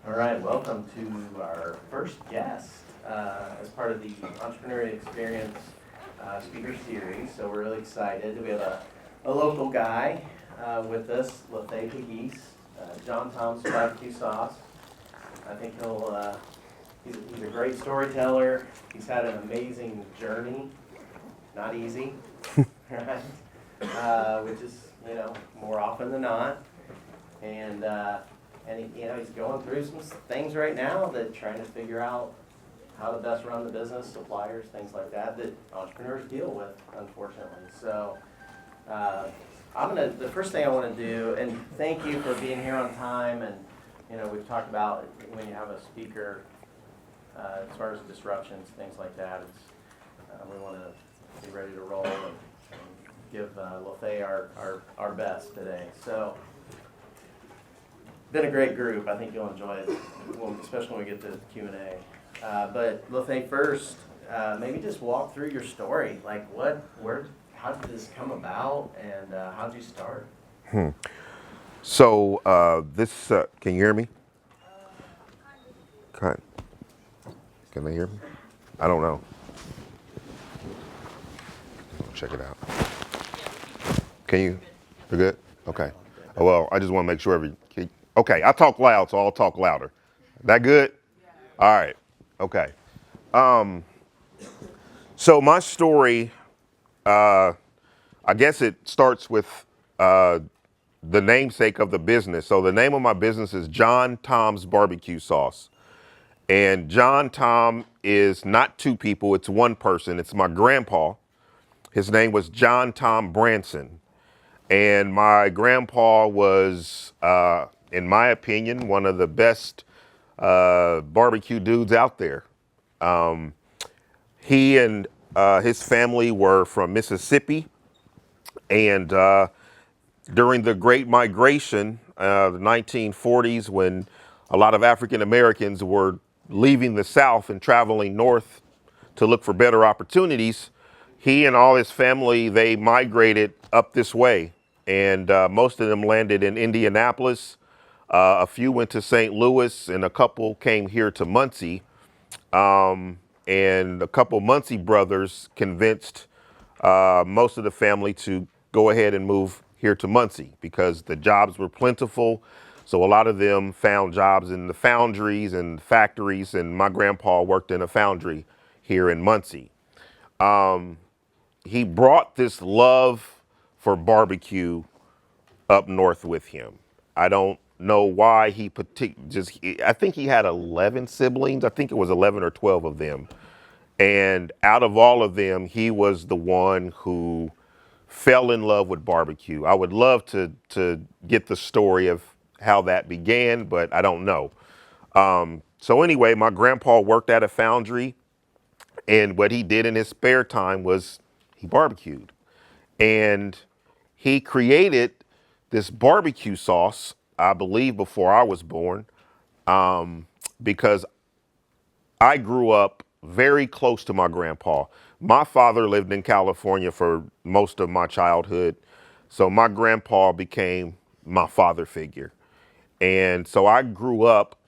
All right, welcome to our first guest as part of the Entrepreneurial Experience Speaker Series. So we're really excited. We have a local guy with us, Lathay Pegues, JohnTom's barbecue sauce. I think he's a great storyteller. He's had an amazing journey, not easy, right? Which is, more often than not. And he's going through some things right now that trying to figure out how to best run the business, suppliers, things like that entrepreneurs deal with, unfortunately. So the first thing I want to do, and thank you for being here on time, and we've talked about when you have a speaker, as far as disruptions, things like that, we want to be ready to roll and give Lathay our best today. So. Been a great group. I think you'll enjoy it, especially when we get to Q&A. But Lathay, first, maybe just walk through your story. Like, how did this come about, and how did you start? So can you hear me? Can they hear me? I don't know. Check it out. Can you? You're good? Okay. Oh, well, I just want to make sure okay, I talk loud, so I'll talk louder. That good? All right. Okay. So my story, I guess it starts with the namesake of the business. So the name of my business is JohnTom's Barbecue Sauce. And JohnTom is not two people, it's one person. It's my grandpa. His name was JohnTom Branson. And my grandpa was, in my opinion, one of the best barbecue dudes out there. He and his family were from Mississippi. And during the Great Migration, the 1940s, when a lot of African Americans were leaving the South and traveling north to look for better opportunities, he and all his family, they migrated up this way. And most of them landed in Indianapolis. A few went to St. Louis, and a couple came here to Muncie. And a couple Muncie brothers convinced most of the family to go ahead and move here to Muncie because the jobs were plentiful. So a lot of them found jobs in the foundries and factories, and my grandpa worked in a foundry here in Muncie. He brought this love for barbecue up north with him. I don't know why I think he had 11 siblings. I think it was 11 or 12 of them. And out of all of them, he was the one who fell in love with barbecue. I would love to get the story of how that began, but I don't know. So anyway, my grandpa worked at a foundry, and what he did in his spare time was he barbecued. And he created this barbecue sauce, I believe, before I was born, because I grew up very close to my grandpa. My father lived in California for most of my childhood, so my grandpa became my father figure. And so I grew up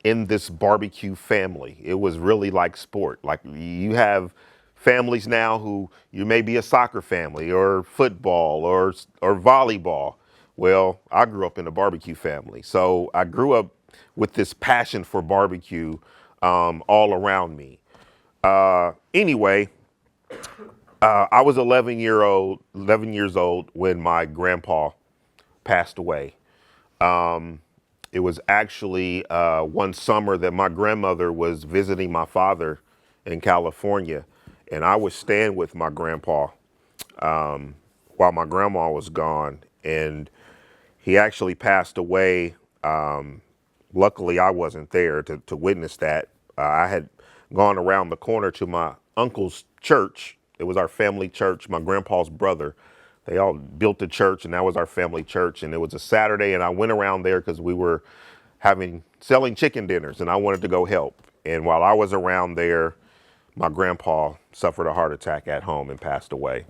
in this barbecue family. It was really like sport. Like you have families now who you may be a soccer family or football or volleyball. Well, I grew up in a barbecue family. So I grew up with this passion for barbecue all around me. Anyway, I was 11 years old when my grandpa passed away. It was actually one summer that my grandmother was visiting my father in California, and I was staying with my grandpa while my grandma was gone, and he actually passed away. Luckily, I wasn't there to witness that. I had gone around the corner to my uncle's church. It was our family church, my grandpa's brother. They all built a church, and that was our family church. And it was a Saturday, and I went around there because we were selling chicken dinners, and I wanted to go help. And while I was around there, my grandpa suffered a heart attack at home and passed away.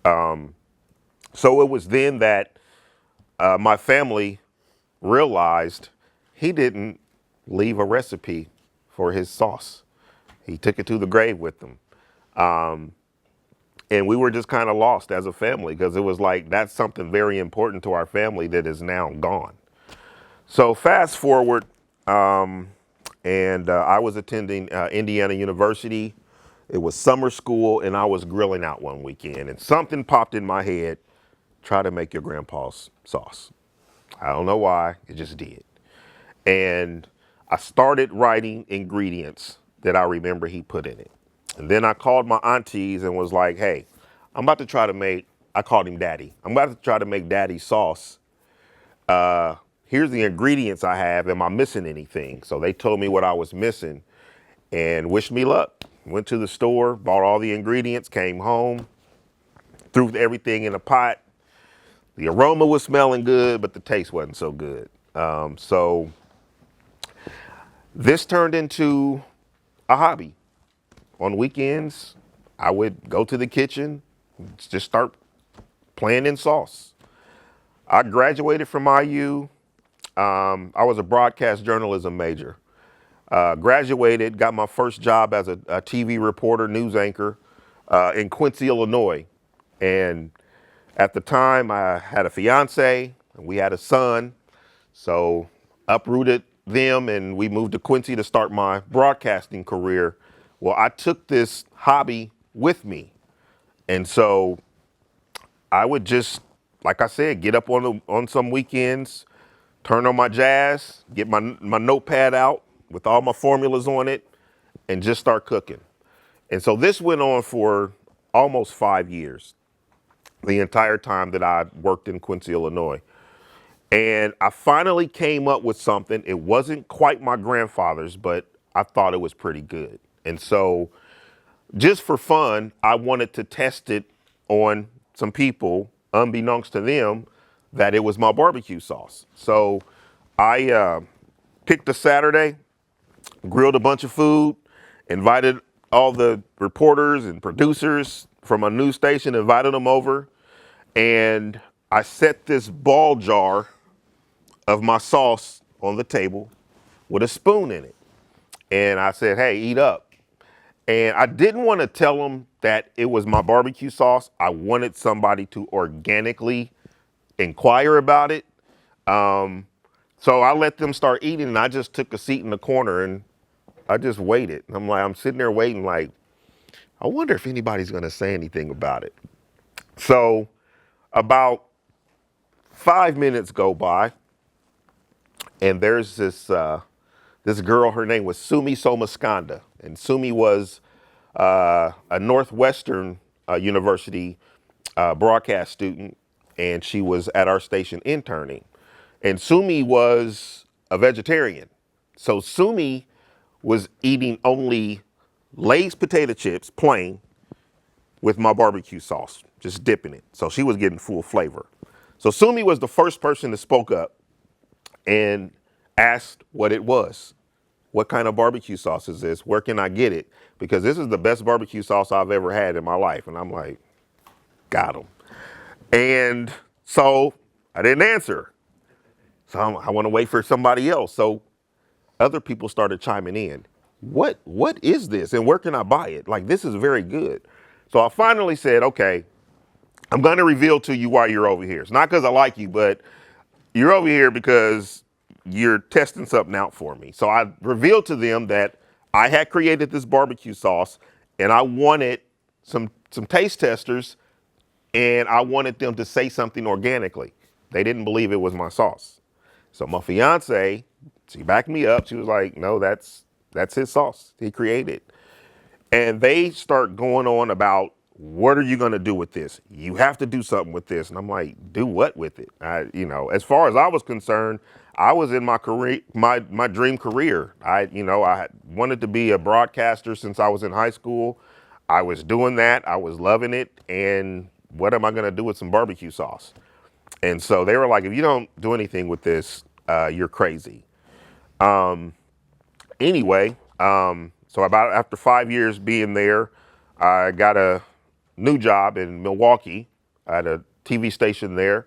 So it was then that my family realized he didn't leave a recipe for his sauce. He took it to the grave with him. And we were just kind of lost as a family because it was like, that's something very important to our family that is now gone. So fast forward, and I was attending Indiana University. It was summer school, and I was grilling out one weekend, and something popped in my head: try to make your grandpa's sauce. I don't know why, it just did. And I started writing ingredients that I remember he put in it. And then I called my aunties and was like, hey, I'm about to try to make, I called him Daddy. I'm about to try to make Daddy's sauce. Here's the ingredients I have. Am I missing anything? So they told me what I was missing and wished me luck. Went to the store, bought all the ingredients, came home, threw everything in a pot. The aroma was smelling good, but the taste wasn't so good. So this turned into a hobby. On weekends, I would go to the kitchen, just start playing in sauce. I graduated from IU. I was a broadcast journalism major. Graduated, got my first job as a TV reporter, news anchor in Quincy, Illinois. And at the time, I had a fiance and we had a son. So uprooted them and we moved to Quincy to start my broadcasting career. Well, I took this hobby with me. And so I would just, like I said, get up on some weekends, turn on my jazz, get my notepad out with all my formulas on it, and just start cooking. And so this went on for almost 5 years, the entire time that I worked in Quincy, Illinois. And I finally came up with something. It wasn't quite my grandfather's, but I thought it was pretty good. And so just for fun, I wanted to test it on some people, unbeknownst to them, that it was my barbecue sauce. So I picked a Saturday, grilled a bunch of food, invited all the reporters and producers from a news station, invited them over, and I set this ball jar of my sauce on the table with a spoon in it. And I said, hey, eat up. And I didn't want to tell them that it was my barbecue sauce. I wanted somebody to organically inquire about it. So I let them start eating, and I just took a seat in the corner and I just waited. I'm sitting there waiting like, I wonder if anybody's going to say anything about it. So about 5 minutes go by, and there's this girl, her name was Sumi Somaskanda. And Sumi was a Northwestern University broadcast student, and she was at our station interning. And Sumi was a vegetarian. So Sumi was eating only Lay's potato chips, plain, with my barbecue sauce, just dipping it. So she was getting full flavor. So Sumi was the first person that spoke up and asked what it was. What kind of barbecue sauce is this? Where can I get it? Because this is the best barbecue sauce I've ever had in my life. And I'm like, got him. And so I didn't answer. So I want to wait for somebody else. So other people started chiming in. What is this? And where can I buy it? Like, this is very good. So I finally said, okay, I'm going to reveal to you why you're over here. It's not because I like you, but you're over here because you're testing something out for me. So I revealed to them that I had created this barbecue sauce and I wanted some taste testers, and I wanted them to say something organically. They didn't believe it was my sauce. So my fiance, she backed me up. She was like, no, that's his sauce. He created. And they start going on about, what are you going to do with this? You have to do something with this. And I'm like, do what with it? As far as I was concerned, I was in my career, my dream career. I wanted to be a broadcaster since I was in high school. I was doing that. I was loving it. And what am I going to do with some barbecue sauce? And so they were like, if you don't do anything with this, you're crazy. Anyway, so about after 5 years being there, I got a new job in Milwaukee at a TV station there.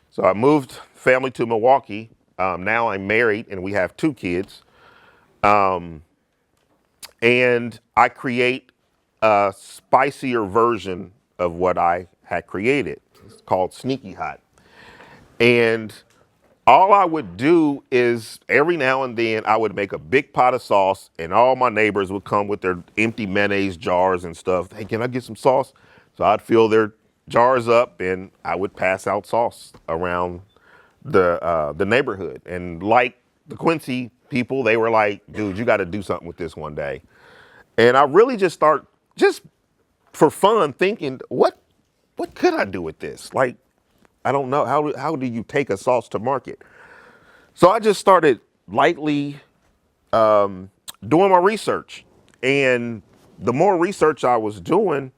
So I moved family to Milwaukee. Now I'm married and we have 2 kids. And I create a spicier version of what I had created. It's called Sneaky Hot. And all I would do is every now and then I would make a big pot of sauce, and all my neighbors would come with their empty mayonnaise jars and stuff. Hey, can I get some sauce? So I'd fill their jars up and I would pass out sauce around the neighborhood. And like the Quincy people, they were like, dude, you got to do something with this one day. And I really just for fun thinking, what could I do with this? Like, I don't know. How do you take a sauce to market? So I just started lightly doing my research. And the more research I was doing,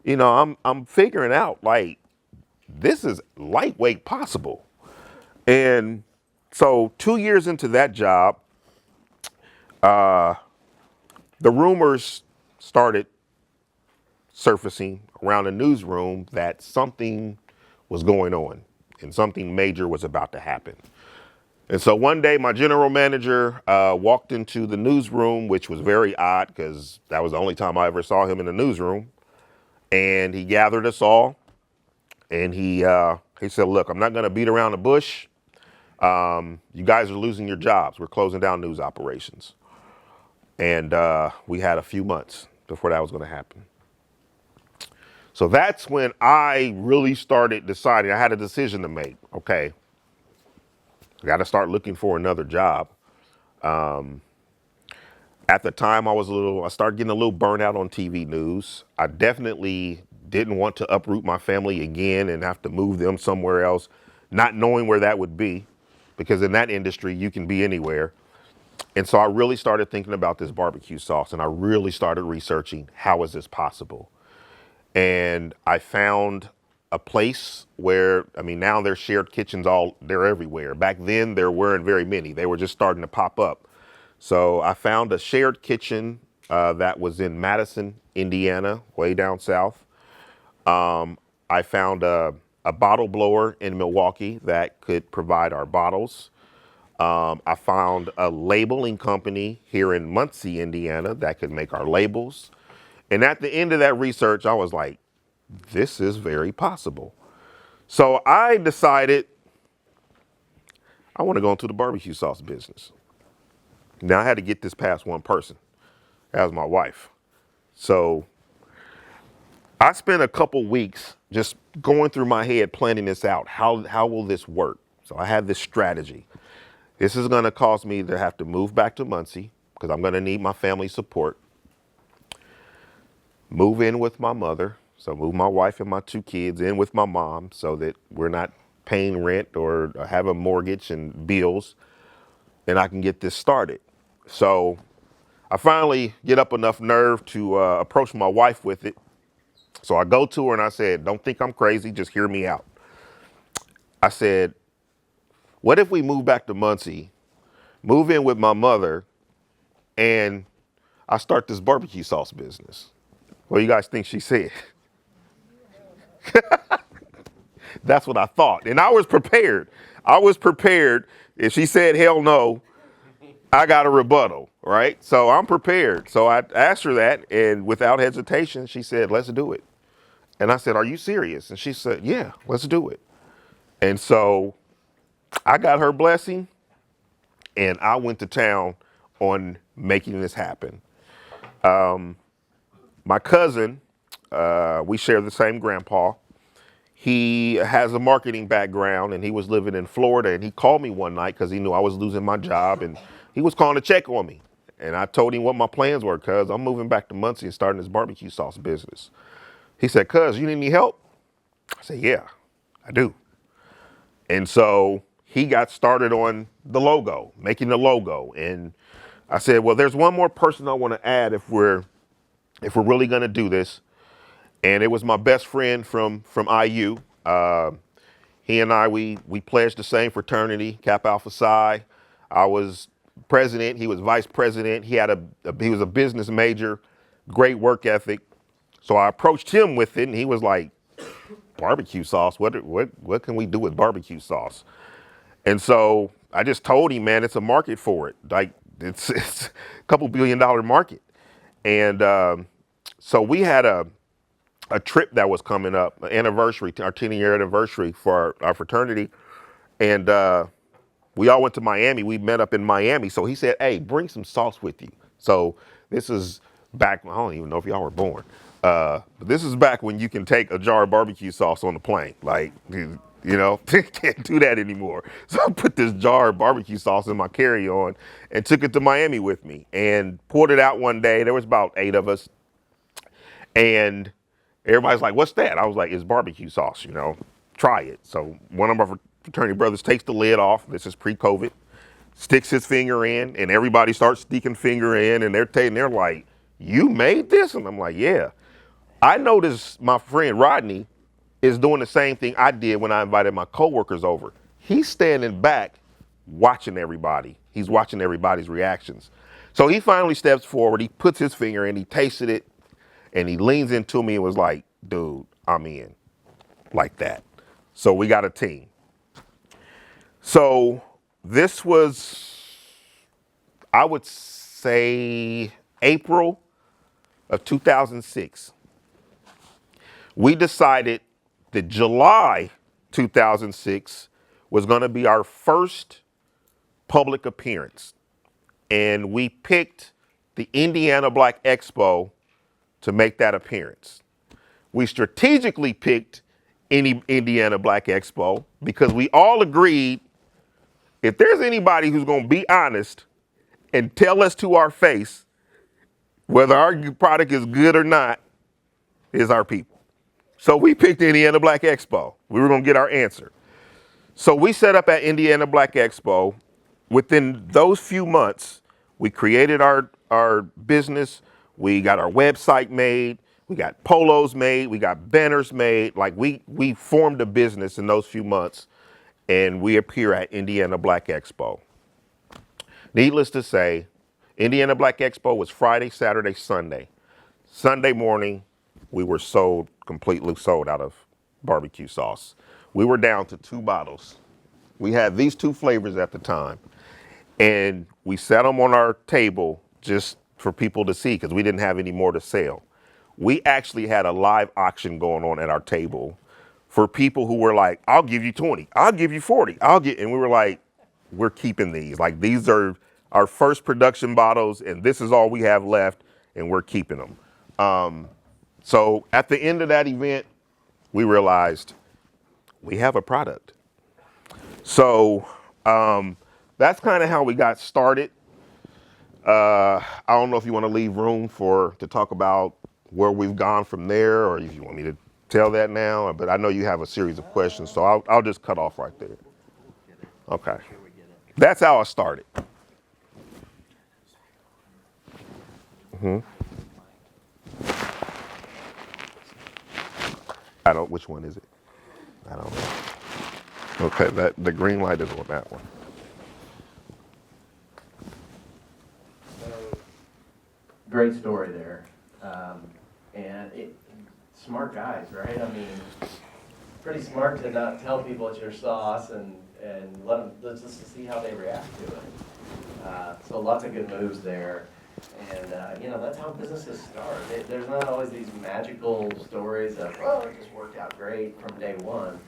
I'm figuring out like this is lightweight possible. And so 2 years into that job, the rumors started surfacing around the newsroom that something was going on and something major was about to happen. And so one day my general manager walked into the newsroom, which was very odd because that was the only time I ever saw him in the newsroom. And he gathered us all and he said, look, I'm not going to beat around the bush. You guys are losing your jobs. We're closing down news operations. And we had a few months before that was going to happen. So that's when I really started deciding. I had a decision to make. Okay, I got to start looking for another job. At the time, I started getting a little burnout on TV news. I definitely didn't want to uproot my family again and have to move them somewhere else, not knowing where that would be, because in that industry, you can be anywhere. And so I really started thinking about this barbecue sauce, and I really started researching how is this possible. And I found a place where, now there's shared kitchens they're everywhere. Back then, there weren't very many. They were just starting to pop up. So I found a shared kitchen that was in Madison, Indiana, way down south. I found a bottle blower in Milwaukee that could provide our bottles. I found a labeling company here in Muncie, Indiana that could make our labels. And at the end of that research, I was like, this is very possible. So I decided I want to go into the barbecue sauce business. Now I had to get this past one person. That was my wife. So I spent a couple weeks just going through my head, planning this out. How will this work? So I had this strategy. This is going to cause me to have to move back to Muncie because I'm going to need my family support. Move in with my mother. So move my wife and my 2 kids in with my mom so that we're not paying rent or have a mortgage and bills, and I can get this started. So I finally get up enough nerve to approach my wife with it. So I go to her and I said, don't think I'm crazy, just hear me out. I said, what if we move back to Muncie, move in with my mother, and I start this barbecue sauce business? What do you guys think she said? That's what I thought. And I was prepared. If she said, hell no, I got a rebuttal, right? So I'm prepared. So I asked her that, and without hesitation, she said, let's do it. And I said, are you serious? And she said, yeah, let's do it. And so I got her blessing, and I went to town on making this happen. My cousin, we share the same grandpa. He has a marketing background, and he was living in Florida, and he called me one night because he knew I was losing my job, and he was calling to check on me. And I told him what my plans were, cuz I'm moving back to Muncie and starting this barbecue sauce business. He said, cuz, you need any help? I said, yeah, I do. And so he got started on the logo, making the logo. And I said, well, there's one more person I want to add if we're really going to do this. And it was my best friend from IU. He and I, we pledged the same fraternity, Kappa Alpha Psi. I was president. He was vice president. He was a business major, great work ethic. So I approached him with it, and he was like, barbecue sauce? What can we do with barbecue sauce? And so I just told him, man, it's a market for it. Like, It's a couple $1 billion market. And so we had a trip that was coming up, an anniversary, our 10-year anniversary for our fraternity. And we all went to Miami. We met up in Miami. So he said, hey, bring some sauce with you. So this is back, I don't even know if y'all were born. But this is back when you can take a jar of barbecue sauce on the plane. Like, you know, can't do that anymore. So I put this jar of barbecue sauce in my carry-on and took it to Miami with me and poured it out one day. There was about 8 of us. And everybody's like, what's that? I was like, it's barbecue sauce, you know, try it. So one of my fraternity brothers takes the lid off. This is pre-COVID, sticks his finger in, and everybody starts sticking finger in, and they're like, you made this? And I'm like, yeah. I noticed my friend Rodney is doing the same thing I did when I invited my coworkers over. He's standing back watching everybody. He's watching everybody's reactions. So he finally steps forward, he puts his finger in, he tasted it, and he leans into me and was like, dude, I'm in, like that. So we got a team. So this was, I would say, April of 2006. We decided that July 2006 was going to be our first public appearance. And we picked the Indiana Black Expo to make that appearance. We strategically picked Indiana Black Expo because we all agreed if there's anybody who's going to be honest and tell us to our face whether our product is good or not, is our people. So we picked Indiana Black Expo. We were going to get our answer. So we set up at Indiana Black Expo. Within those few months, we created our business. We got our website made. We got polos made. We got banners made. Like we formed a business in those few months, and we appear at Indiana Black Expo. Needless to say, Indiana Black Expo was Friday, Saturday, Sunday. Sunday morning, we were completely sold out of barbecue sauce. We were down to 2 bottles. We had these 2 flavors at the time, and we set them on our table just for people to see because we didn't have any more to sell. We actually had a live auction going on at our table for people who were like, I'll give you 20, I'll give you 40, and we were like, we're keeping these. Like, these are our first production bottles, and this is all we have left, and we're keeping them. So at the end of that event, we realized we have a product. So that's kind of how we got started. I don't know if you want to leave room to talk about where we've gone from there, or if you want me to tell that now, but I know you have a series of questions, so I'll just cut off right there. Okay. That's how I started. Which one is it? I don't know. Okay, the green light is on that one. So, great story there. And smart guys, right? I mean, pretty smart to not tell people it's your sauce and let's just see how they react to it. So lots of good moves there. And, that's how businesses start. There's not always these magical stories of, oh, it just worked out great from day one.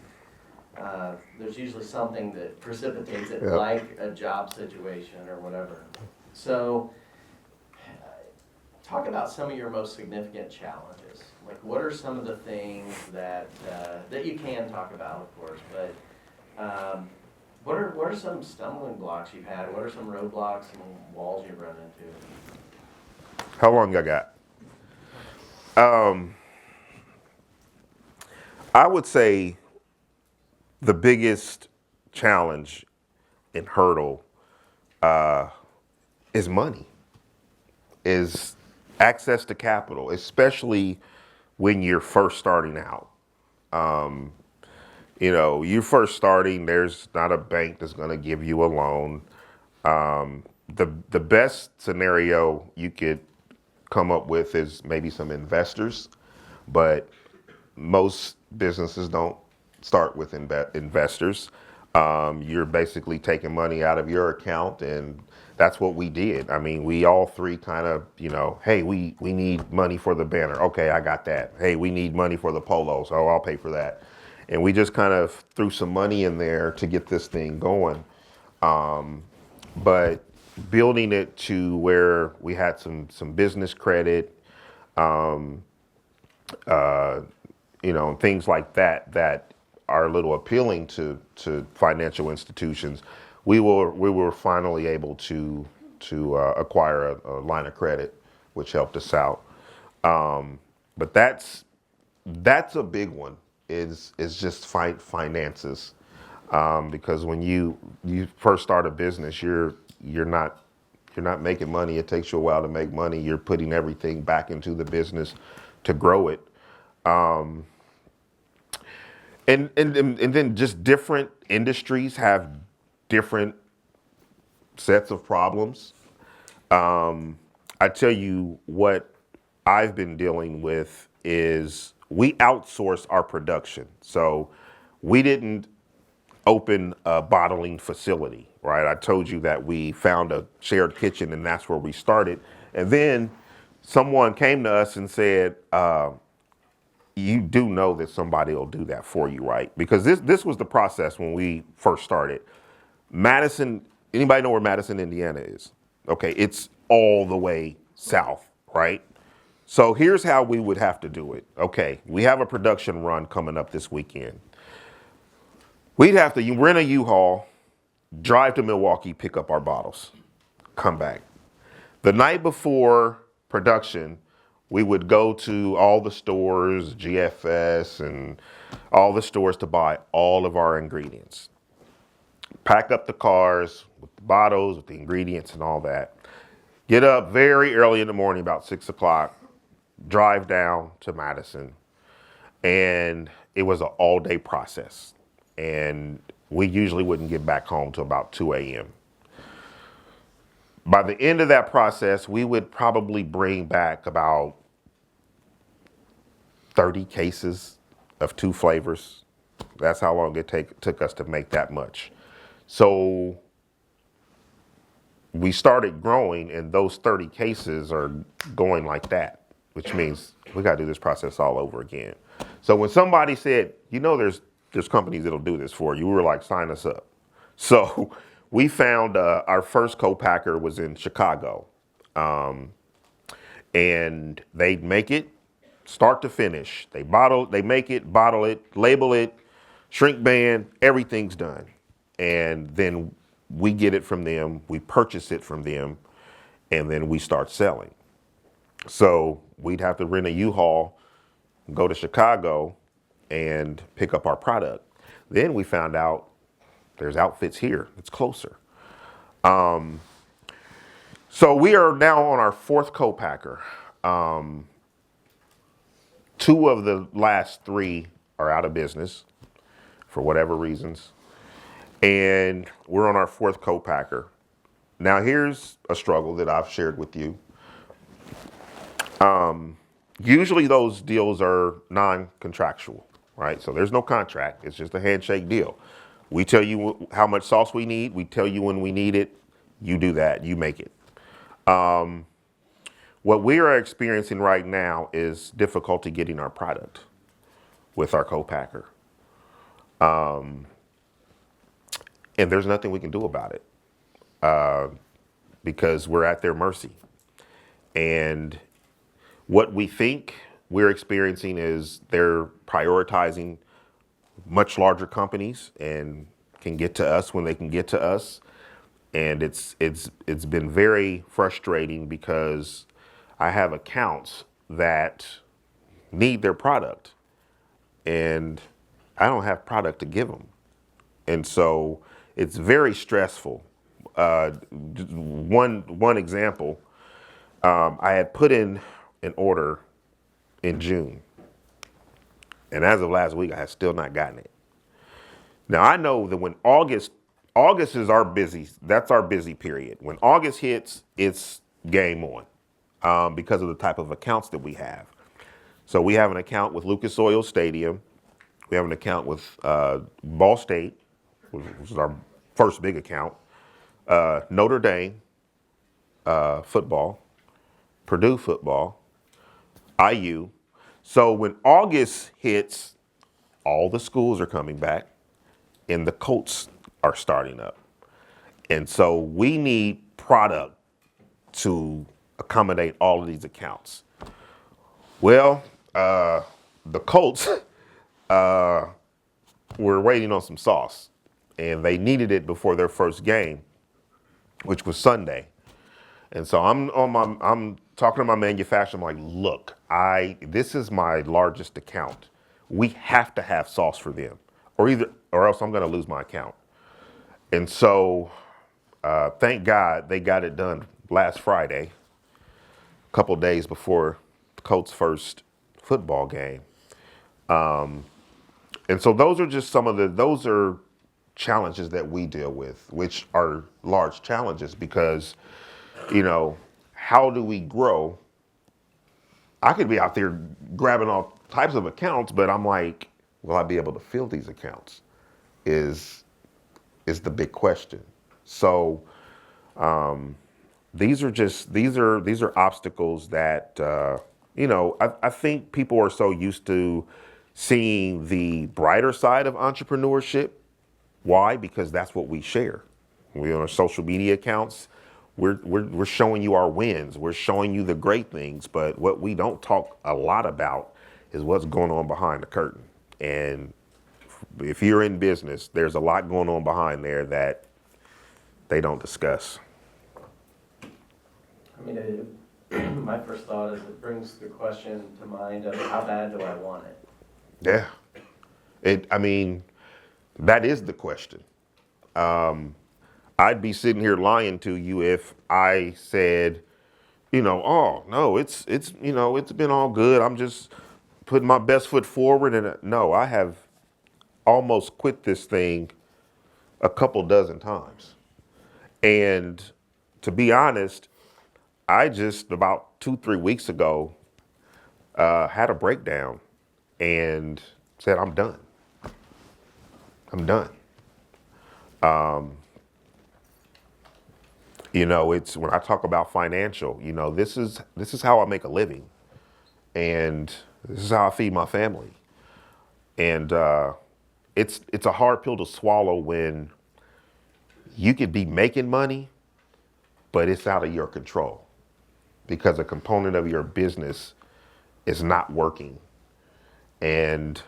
There's usually something that precipitates it, Yep. like a job situation or whatever. So, talk about some of your most significant challenges. Like, what are some of the things that you can talk about, of course, but what are some stumbling blocks you've had? What are some roadblocks and walls you've run into? How long I got? I would say the biggest challenge and hurdle is money, is access to capital, especially when you're first starting out. You're first starting, there's not a bank that's going to give you a loan. The best scenario you could come up with is maybe some investors, but most businesses don't start with investors. You're basically taking money out of your account, and that's what we did. I mean, we all three kind of, hey, we need money for the banner. Okay, I got that. Hey, we need money for the polos. Oh, I'll pay for that. And we just kind of threw some money in there to get this thing going. But building it to where we had some business credit, things like that are a little appealing to financial institutions, we were finally able to acquire a line of credit, which helped us out. But that's a big one. Is just finances, because when you first start a business, you're not making money. It takes you a while to make money. You're putting everything back into the business to grow it. And then just different industries have different sets of problems. I tell you what I've been dealing with is we outsource our production. So we didn't open a bottling facility, right? I told you that we found a shared kitchen and that's where we started. And then someone came to us and said, you do know that somebody will do that for you, right? Because this was the process when we first started. Madison, anybody know where Madison, Indiana is? Okay, it's all the way south, right? So here's how we would have to do it. Okay, we have a production run coming up this weekend. We'd have to rent a U-Haul, drive to Milwaukee, pick up our bottles, come back. The night before production, we would go to all the stores, GFS and all the stores to buy all of our ingredients. Pack up the cars with the bottles, with the ingredients and all that. Get up very early in the morning, about 6 o'clock, drive down to Madison. And it was an all-day process. And we usually wouldn't get back home till about 2 a.m. By the end of that process, we would probably bring back about 30 cases of 2 flavors. That's how long it took us to make that much. So we started growing, and those 30 cases are going like that, which means we got to do this process all over again. So when somebody said, there's companies that'll do this for you, we were like, sign us up. So we found our first co-packer was in Chicago, and they'd make it start to finish. They make it, bottle it, label it, shrink band, everything's done. And then we get it from them, we purchase it from them, and then we start selling. So we'd have to rent a U-Haul, go to Chicago, and pick up our product. Then we found out there's outfits here, it's closer. So we are now on our 4th co-packer. 2 of the last 3 are out of business for whatever reasons. And we're on our 4th co-packer. Now here's a struggle that I've shared with you. Usually those deals are non-contractual, right? So there's no contract, it's just a handshake deal. We tell you how much sauce we need, we tell you when we need it, you do that, you make it. What we are experiencing right now is difficulty getting our product with our co-packer. And there's nothing we can do about it because we're at their mercy. And what we think we're experiencing is they're prioritizing much larger companies and can get to us when they can get to us. And it's been very frustrating because I have accounts that need their product and I don't have product to give them. And so it's very stressful. One example, I had put in an order in June. And as of last week, I have still not gotten it. Now I know that when August is that's our busy period. When August hits, it's game on because of the type of accounts that we have. So we have an account with Lucas Oil Stadium. We have an account with Ball State. which is our first big account, Notre Dame football, Purdue football, IU. So when August hits, all the schools are coming back and the Colts are starting up. And so we need product to accommodate all of these accounts. Well, the Colts were waiting on some sauce, and they needed it before their first game, which was Sunday. And so I'm talking to my manufacturer. I'm like, look, this is my largest account. We have to have sauce for them, or else I'm going to lose my account. And so, thank God they got it done last Friday, a couple days before the Colts' first football game. And so those are just those are challenges that we deal with, which are large challenges because, how do we grow? I could be out there grabbing all types of accounts, but I'm like, will I be able to fill these accounts? Is the big question. So these are obstacles that I think people are so used to seeing the brighter side of entrepreneurship. Why? Because that's what we share. We on our social media accounts, we're showing you our wins. We're showing you the great things. But what we don't talk a lot about is what's going on behind the curtain. And if you're in business, there's a lot going on behind there that they don't discuss. I mean, my first thought is it brings the question to mind of how bad do I want it? Yeah. That is the question. I'd be sitting here lying to you if I said, oh no, it's been all good. I'm just putting my best foot forward. And no, I have almost quit this thing a couple dozen times. And to be honest, I just about 2-3 weeks ago had a breakdown and said, I'm done. I'm done. It's when I talk about financial, this is how I make a living, and this is how I feed my family. And it's a hard pill to swallow when you could be making money, but it's out of your control because a component of your business is not working. And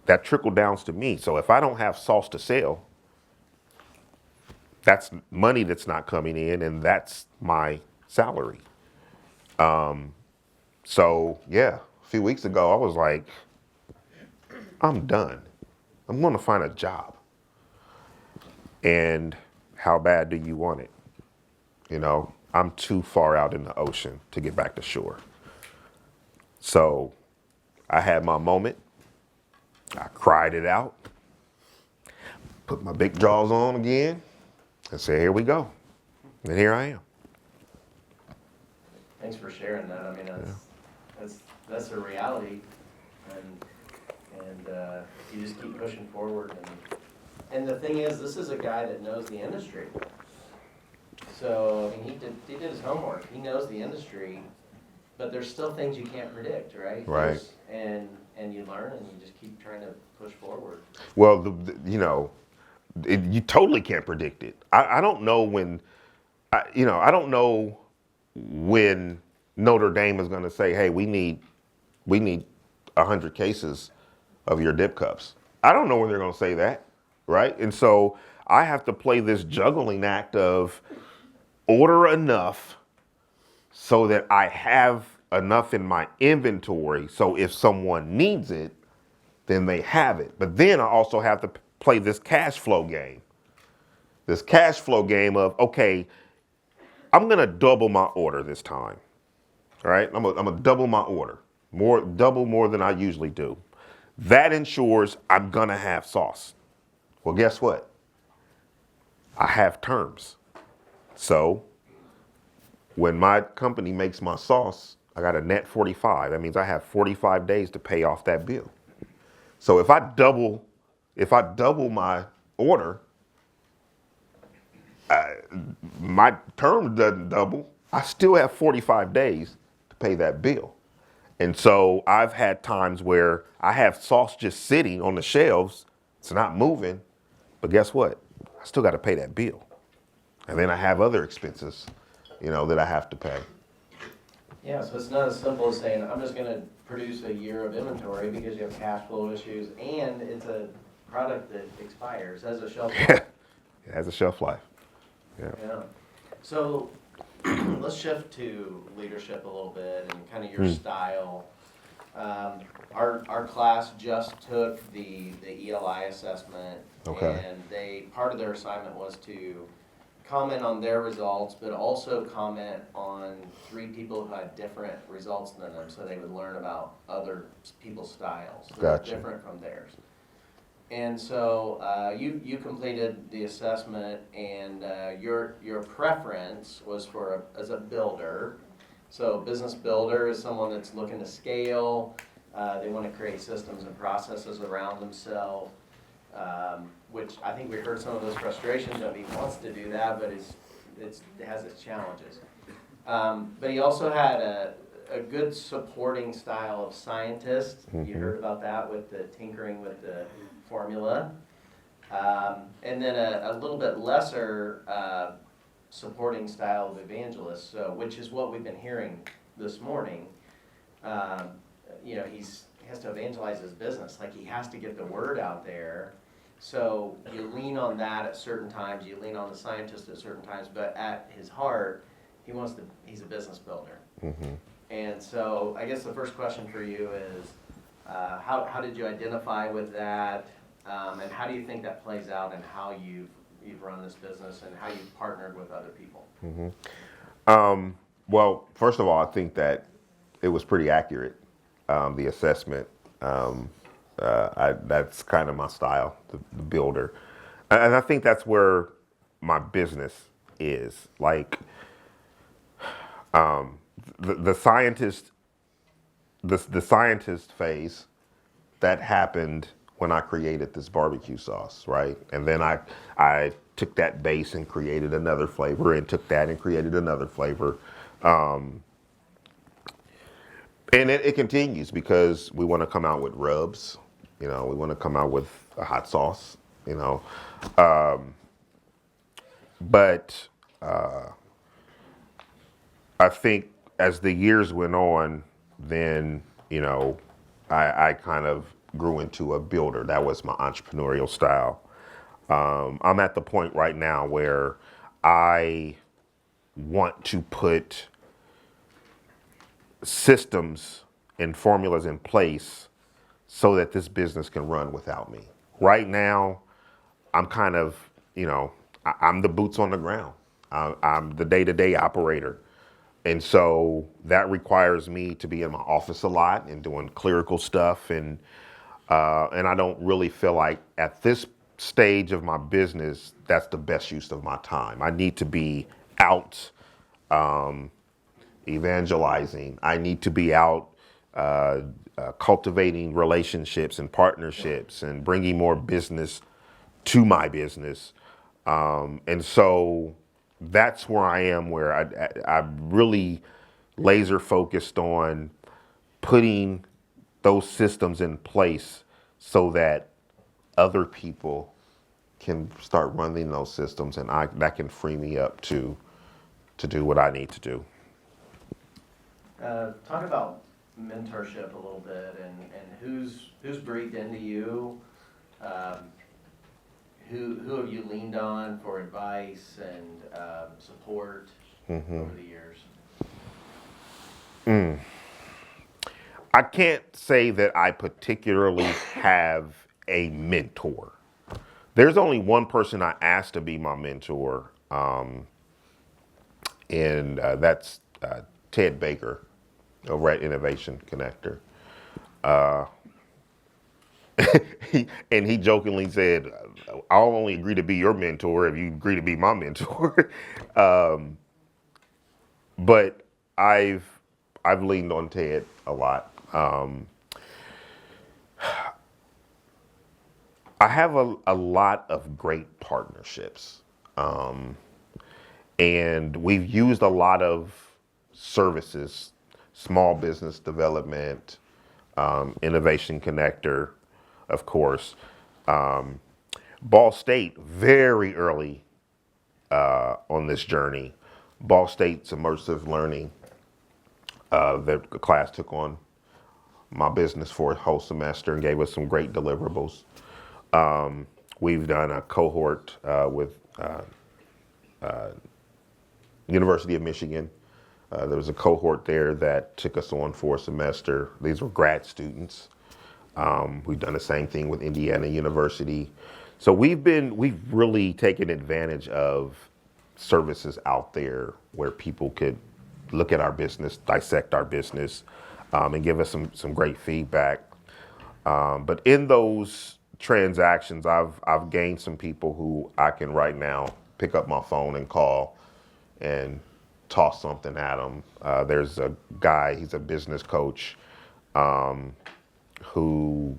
that trickled down to me. So if I don't have sauce to sell, that's money that's not coming in, and that's my salary. So yeah, a few weeks ago, I was like, I'm done. I'm going to find a job. And how bad do you want it? I'm too far out in the ocean to get back to shore. So I had my moment. I cried it out, put my big jaws on again, and said, here we go. And here I am. Thanks for sharing that. I mean, that's a reality, and you just keep pushing forward. And the thing is, this is a guy that knows the industry. So I mean, he did his homework. He knows the industry, but there's still things you can't predict, right? Right. And you learn, and you just keep trying to push forward. Well, you totally can't predict it. I don't know when, I don't know when Notre Dame is going to say, hey, we need 100 cases of your dip cups. I don't know when they're going to say that, right? And so I have to play this juggling act of order enough so that I have enough in my inventory, so if someone needs it, then they have it. But then I also have to play this cash flow game. This cash flow game of, okay, I'm gonna double my order this time. All right, I'm gonna double my order, double more than I usually do. That ensures I'm gonna have sauce. Well, guess what? I have terms. So when my company makes my sauce, I got a net 45. That means I have 45 days to pay off that bill. So if I double my order, My term doesn't double. I still have 45 days to pay that bill. And so I've had times where I have sauce just sitting on the shelves. It's not moving. But guess what? I still got to pay that bill. And then I have other expenses, that I have to pay. Yeah, so it's not as simple as saying, I'm just gonna produce a year of inventory because you have cash flow issues, and it's a product that expires, has a shelf life. It has a shelf life. Yeah. Yeah. So, let's shift to leadership a little bit and kind of your style. Our class just took the ELI assessment, Okay. and part of their assignment was to comment on their results, but also comment on 3 people who had different results than them, so they would learn about other people's styles that are Gotcha. different from theirs. And so you completed the assessment, and your preference was as a builder. So a business builder is someone that's looking to scale. They want to create systems and processes around themselves. Which I think we heard some of those frustrations of. He wants to do that, but it has its challenges. But he also had a good supporting style of scientist. You heard about that with the tinkering with the formula. And then a little bit lesser supporting style of evangelist, which is what we've been hearing this morning. He has to evangelize his business. Like, he has to get the word out there. So you lean on that at certain times, you lean on the scientist at certain times, but at his heart, he's a business builder. Mm-hmm. And so I guess the first question for you is, how did you identify with that? And how do you think that plays out in how you've run this business and how you've partnered with other people? Mm-hmm. Well, first of all, I think that it was pretty accurate, the assessment. That's kind of my style, the builder. And I think that's where my business is. Like, the scientist phase, that happened when I created this barbecue sauce, right? And then I took that base and created another flavor, and took that and created another flavor. And it continues because we want to come out with rubs. We want to come out with a hot sauce, But I think as the years went on, then, I kind of grew into a builder. That was my entrepreneurial style. I'm at the point right now where I want to put systems and formulas in place so that this business can run without me. Right now, I'm kind of, I'm the boots on the ground. I'm the day-to-day operator. And so that requires me to be in my office a lot and doing clerical stuff. And I don't really feel like at this stage of my business, that's the best use of my time. I need to be out evangelizing. I need to be out cultivating relationships and partnerships and bringing more business to my business. And so that's where I am, where I'm really laser focused on putting those systems in place so that other people can start running those systems, and that can free me up to do what I need to do. Talk about mentorship a little bit, and who's breathed into you. Who have you leaned on for advice and support over the years? I can't say that I particularly have a mentor. There's only one person I asked to be my mentor, and that's Ted Baker over at Innovation Connector. He jokingly said, "I'll only agree to be your mentor if you agree to be my mentor." But I've leaned on Ted a lot. I have a lot of great partnerships. And we've used a lot of services, small business development, innovation connector, of course. Ball State, very early on this journey. Ball State's immersive learning, the class took on my business for a whole semester and gave us some great deliverables. We've done a cohort with University of Michigan. There was a cohort there that took us on for a semester. These were grad students. We've done the same thing with Indiana University. So we've really taken advantage of services out there where people could look at our business, dissect our business, and give us some great feedback. But in those transactions, I've gained some people who I can right now pick up my phone and call and toss something at them. There's a guy, he's a business coach, who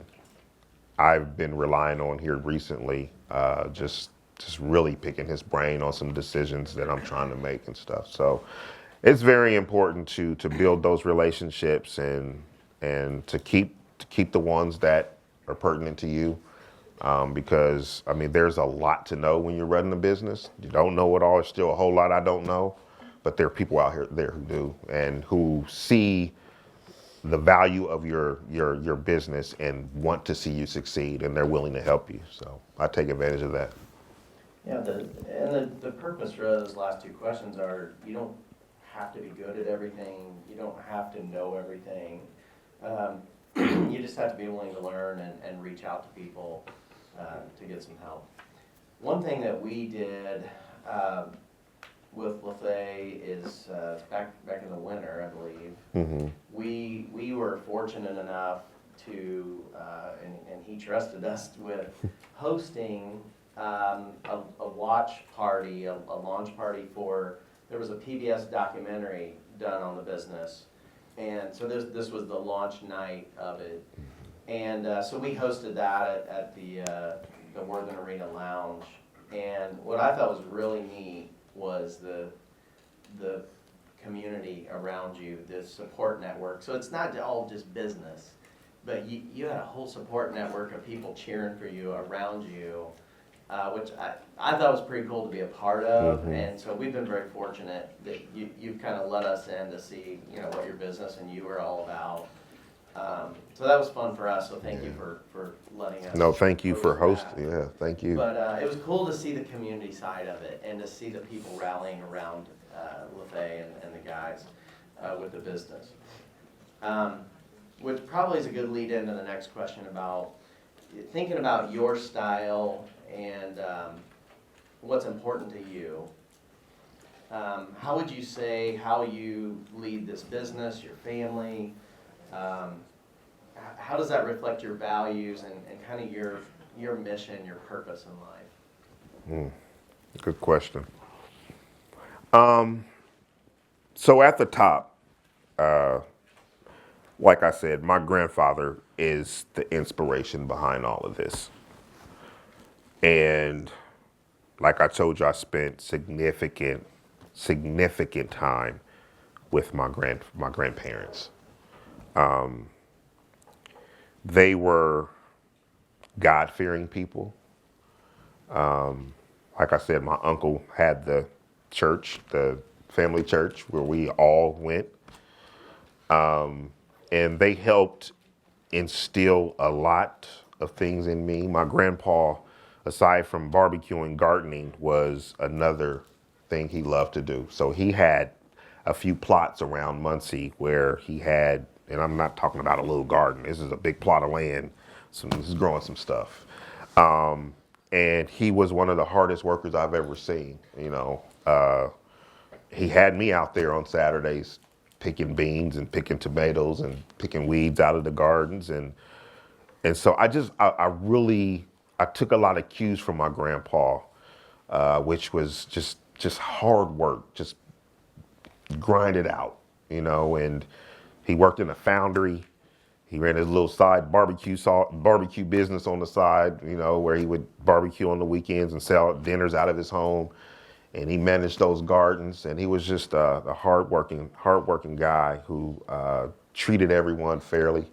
I've been relying on here recently, just really picking his brain on some decisions that I'm trying to make and stuff. So it's very important to build those relationships and to keep the ones that are pertinent to you. Because I mean, there's a lot to know when you're running a business. You don't know it all. There's still a whole lot I don't know, but there are people out there who do and who see the value of your business and want to see you succeed, and they're willing to help you. So I take advantage of that. Yeah, the purpose for those last two questions are, you don't have to be good at everything. You don't have to know everything. You just have to be willing to learn and reach out to people to get some help. One thing that we did with Lathay is back in the winter, I believe. Mm-hmm. We were fortunate enough to, and he trusted us with hosting a watch party, a launch party for, there was a PBS documentary done on the business. And so this was the launch night of it. And so we hosted that at the Worthing Arena Lounge. And what I thought was really neat was the community around you, the support network. So it's not all just business, but you had a whole support network of people cheering for you around you, which I thought was pretty cool to be a part of. Mm-hmm. And so we've been very fortunate that you've kind of let us in to see, what your business and you are all about. So that was fun for us, so thank you for letting us. No, thank you for hosting. Yeah, thank you. But it was cool to see the community side of it and to see the people rallying around Lathay and the guys with the business. Which probably is a good lead into the next question about thinking about your style and what's important to you. How would you say how you lead this business, your family? How does that reflect your values and kind of your mission, your purpose in life? Good question. So at the top, like I said, my grandfather is the inspiration behind all of this. And like I told you, I spent significant time with my grandparents. They were God-fearing people. Like I said, my uncle had the church, the family church, where we all went. And they helped instill a lot of things in me. My grandpa, aside from barbecuing, gardening was another thing he loved to do. So he had a few plots around Muncie where he had, and I'm not talking about a little garden, this is a big plot of land, this is growing some stuff. And he was one of the hardest workers I've ever seen, He had me out there on Saturdays picking beans and picking tomatoes and picking weeds out of the gardens. And so I took a lot of cues from my grandpa, which was just hard work, just grind it out, and he worked in a foundry. He ran his little side barbecue business on the side, where he would barbecue on the weekends and sell dinners out of his home. and he managed those gardens, and he was just a hardworking guy who treated everyone fairly.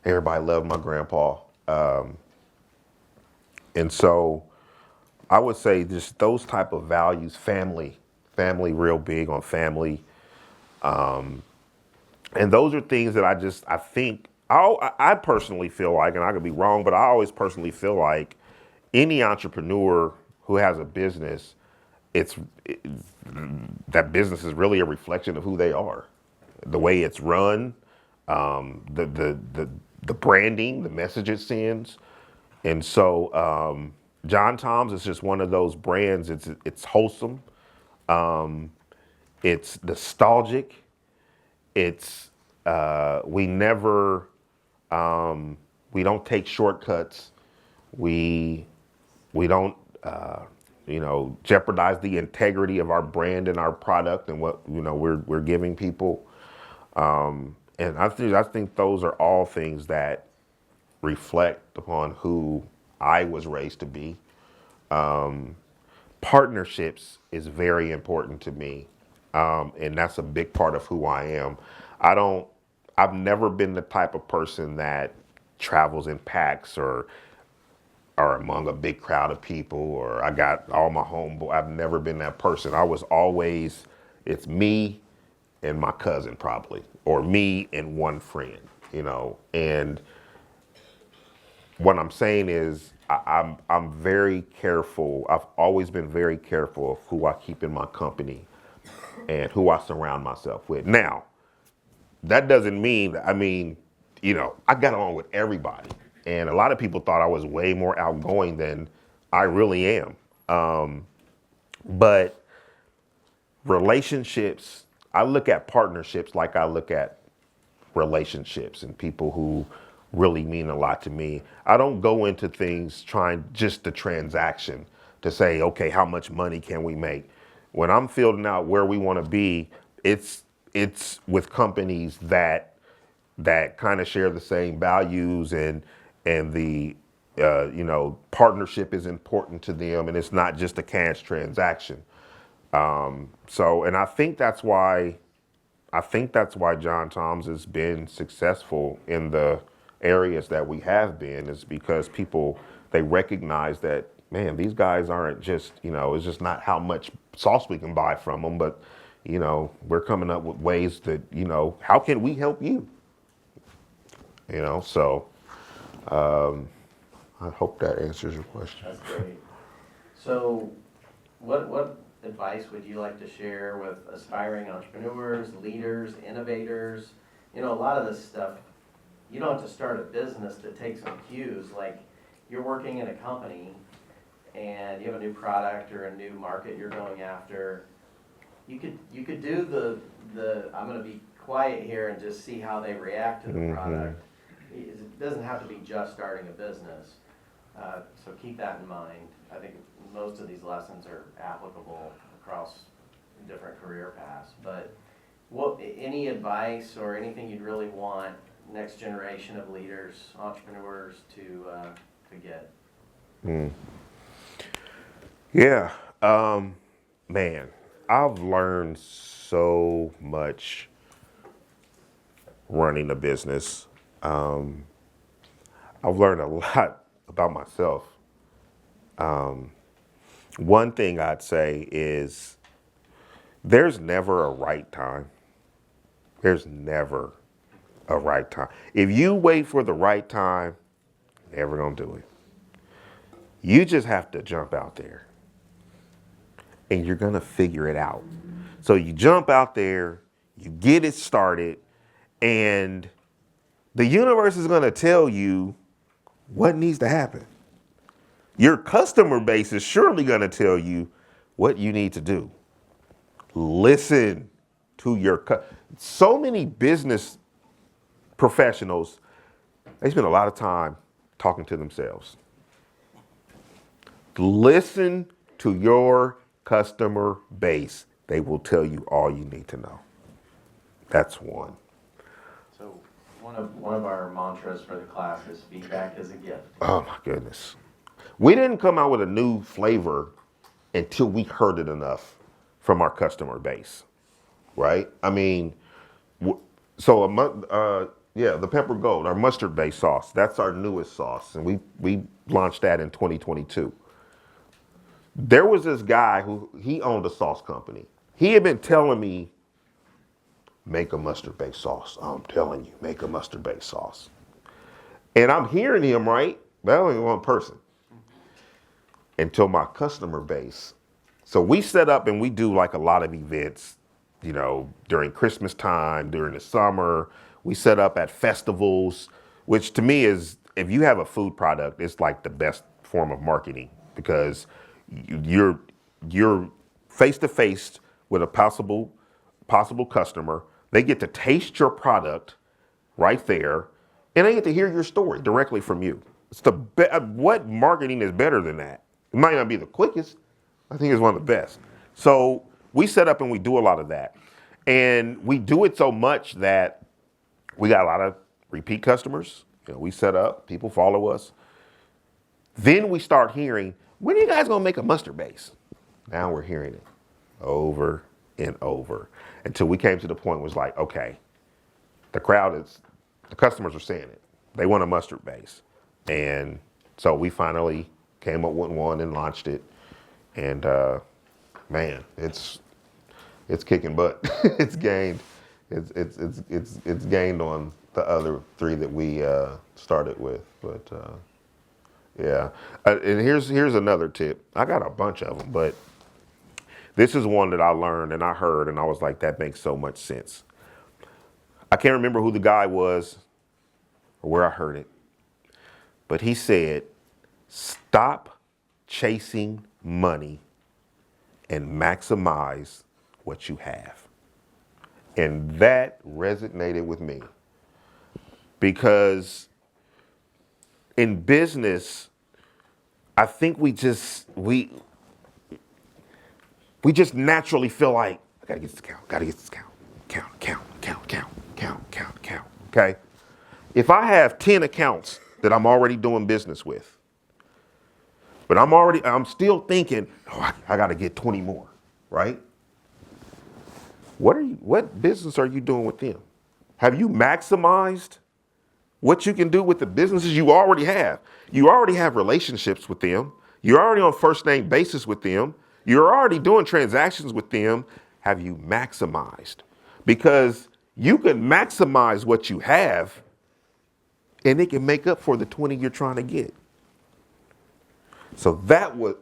Everybody loved my grandpa. And so I would say just those type of values, family real big on family. And those are things that I think, I personally feel like, and I could be wrong, but I always personally feel like any entrepreneur who has a business, that business is really a reflection of who they are. The way it's run, the branding, the message it sends. And so JohnTom's is just one of those brands. It's wholesome. It's nostalgic. It's we never we don't take shortcuts. We don't jeopardize the integrity of our brand and our product and what we're giving people. And I think those are all things that reflect upon who I was raised to be. Partnerships is very important to me, and that's a big part of who I am. I've never been the type of person that travels in packs or among a big crowd of people, or I got all my homeboys. I've never been that person. I was always, it's me and my cousin probably, or me and one friend, and what I'm saying is I'm very careful. I've always been very careful of who I keep in my company and who I surround myself with. Now, that doesn't mean, I got along with everybody. And a lot of people thought I was way more outgoing than I really am. But relationships, I look at partnerships like I look at relationships and people who really mean a lot to me. I don't go into things trying just the transaction to say, okay, how much money can we make? When I'm fielding out where we want to be, it's with companies that kind of share the same values, and the partnership is important to them, and it's not just a cash transaction. And I think that's why JohnTom's has been successful in the areas that we have been, is because people, they recognize that, man, these guys aren't just, it's just not how much sauce we can buy from them, but, we're coming up with ways that, how can we help you? So I hope that answers your question. That's great. So what advice would you like to share with aspiring entrepreneurs, leaders, innovators? A lot of this stuff, you don't have to start a business to take some cues. Like, you're working in a company and you have a new product or a new market you're going after. You could do the I'm going to be quiet here and just see how they react to the product. It doesn't have to be just starting a business. So keep that in mind. I think most of these lessons are applicable across different career paths. But any advice or anything you'd really want next generation of leaders, entrepreneurs to get? Yeah, man, I've learned so much running a business. I've learned a lot about myself. One thing I'd say is there's never a right time. There's never a right time. If you wait for the right time, never gonna do it. You just have to jump out there and you're gonna figure it out. So you jump out there, you get it started, and the universe is gonna tell you what needs to happen. Your customer base is surely gonna tell you what you need to do. Listen to your so many business professionals, they spend a lot of time talking to themselves. Listen to your customer base. They will tell you all you need to know. That's one. So one of our mantras for the class is feedback is a gift. Oh my goodness. We didn't come out with a new flavor until we heard it enough. from our customer base, right? I mean, so the pepper gold, our mustard based sauce, that's our newest sauce, and we launched that in 2022. There was this guy who he owned a sauce company. He had been telling me, make a mustard based sauce. I'm telling you, make a mustard based sauce. And I'm hearing him, right? That only one person. Until my customer base. So we set up and we do like a lot of events, you know, during Christmas time, during the summer. We set up at festivals, which to me is, if you have a food product, it's like the best form of marketing because you're face to face with a possible customer. They get to taste your product right there, and they get to hear your story directly from you. It's what marketing is better than that? It might not be the quickest. I think it's one of the best. So we set up and we do a lot of that. And we do it so much that we got a lot of repeat customers. You know, we set up, people follow us. Then we start hearing, when are you guys gonna make a mustard base? Now we're hearing it over and over until we came to the point where it was like, okay, the customers are saying it. They want a mustard base. And so we finally came up with one and launched it. And man, it's kicking butt. It's gained on the other three that we started with. But yeah, and here's another tip. I got a bunch of them, but this is one that I learned and I heard, and I was like, that makes so much sense. I can't remember who the guy was or where I heard it, but he said, stop chasing money and maximize what you have. And that resonated with me because in business, I think we just naturally feel like, I gotta get this count, okay? If I have 10 accounts that I'm already doing business with, but I'm still thinking, oh, I gotta get 20 more, right? What business are you doing with them? Have you maximized what you can do with the businesses you already have? You already have relationships with them. You're already on first name basis with them. You're already doing transactions with them. Have you maximized? Because you can maximize what you have and it can make up for the 20 you're trying to get. So that one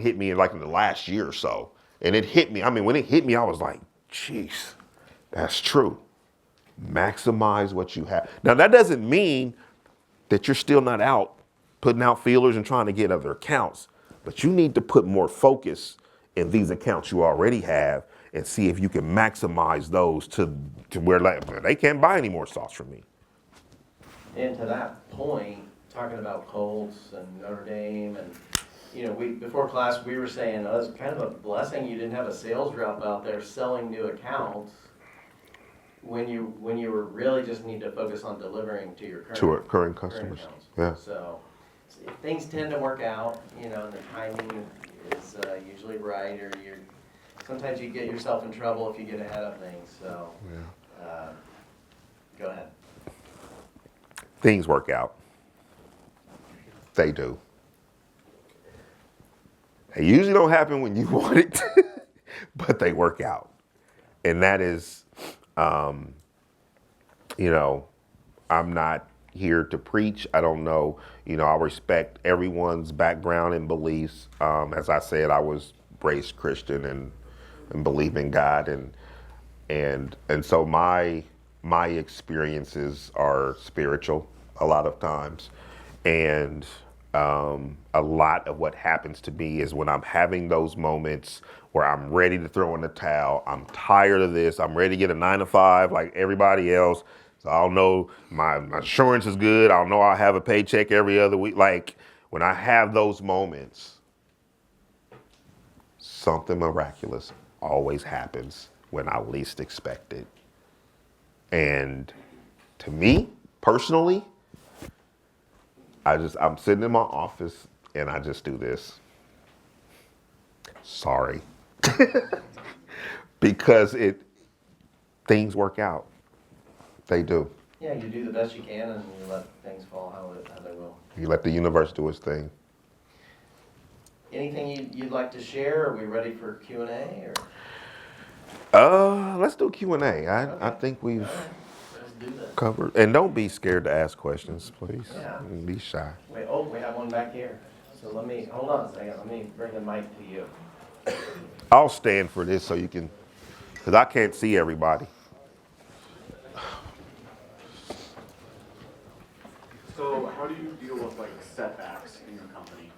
hit me in the last year or so. And it hit me. I mean, when it hit me, I was like, jeez, that's true. Maximize what you have. Now, that doesn't mean that you're still not out putting out feelers and trying to get other accounts, but you need to put more focus in these accounts you already have and see if you can maximize those to where they can't buy any more sauce from me. And to that point, talking about Colts and Notre Dame, and you know, before class we were saying, oh, it's kind of a blessing you didn't have a sales rep out there selling new accounts when you were really just need to focus on delivering to your current customers. Accounts. Yeah. So things tend to work out, you know, and the timing is usually right, or sometimes you get yourself in trouble if you get ahead of things. So go ahead. Things work out. They do. They usually don't happen when you want it, but they work out. And that is, you know, I'm not here to preach. I don't know, you know, I respect everyone's background and beliefs. As I said, I was raised Christian and believe in God. And so my experiences are spiritual a lot of times. And a lot of what happens to me is when I'm having those moments where I'm ready to throw in the towel. I'm tired of this. I'm ready to get a 9-to-5 like everybody else. So I'll know my insurance is good. I'll know I'll have a paycheck every other week. Like when I have those moments, something miraculous always happens when I least expect it. And to me, personally, I'm sitting in my office and I just do this. Sorry. Because things work out. They do. Yeah, you do the best you can and you let things fall how they will. You let the universe do its thing. Anything you'd like to share? Are we ready for Q&A? Let's do Q&A. I think we've Let's do this. covered. And don't be scared to ask questions, please. Yeah. Be shy. Wait, we have one back here. So hold on a second. Let me bring the mic to you. I'll stand for this so you can, because I can't see everybody. So how do you deal with like setbacks in your company?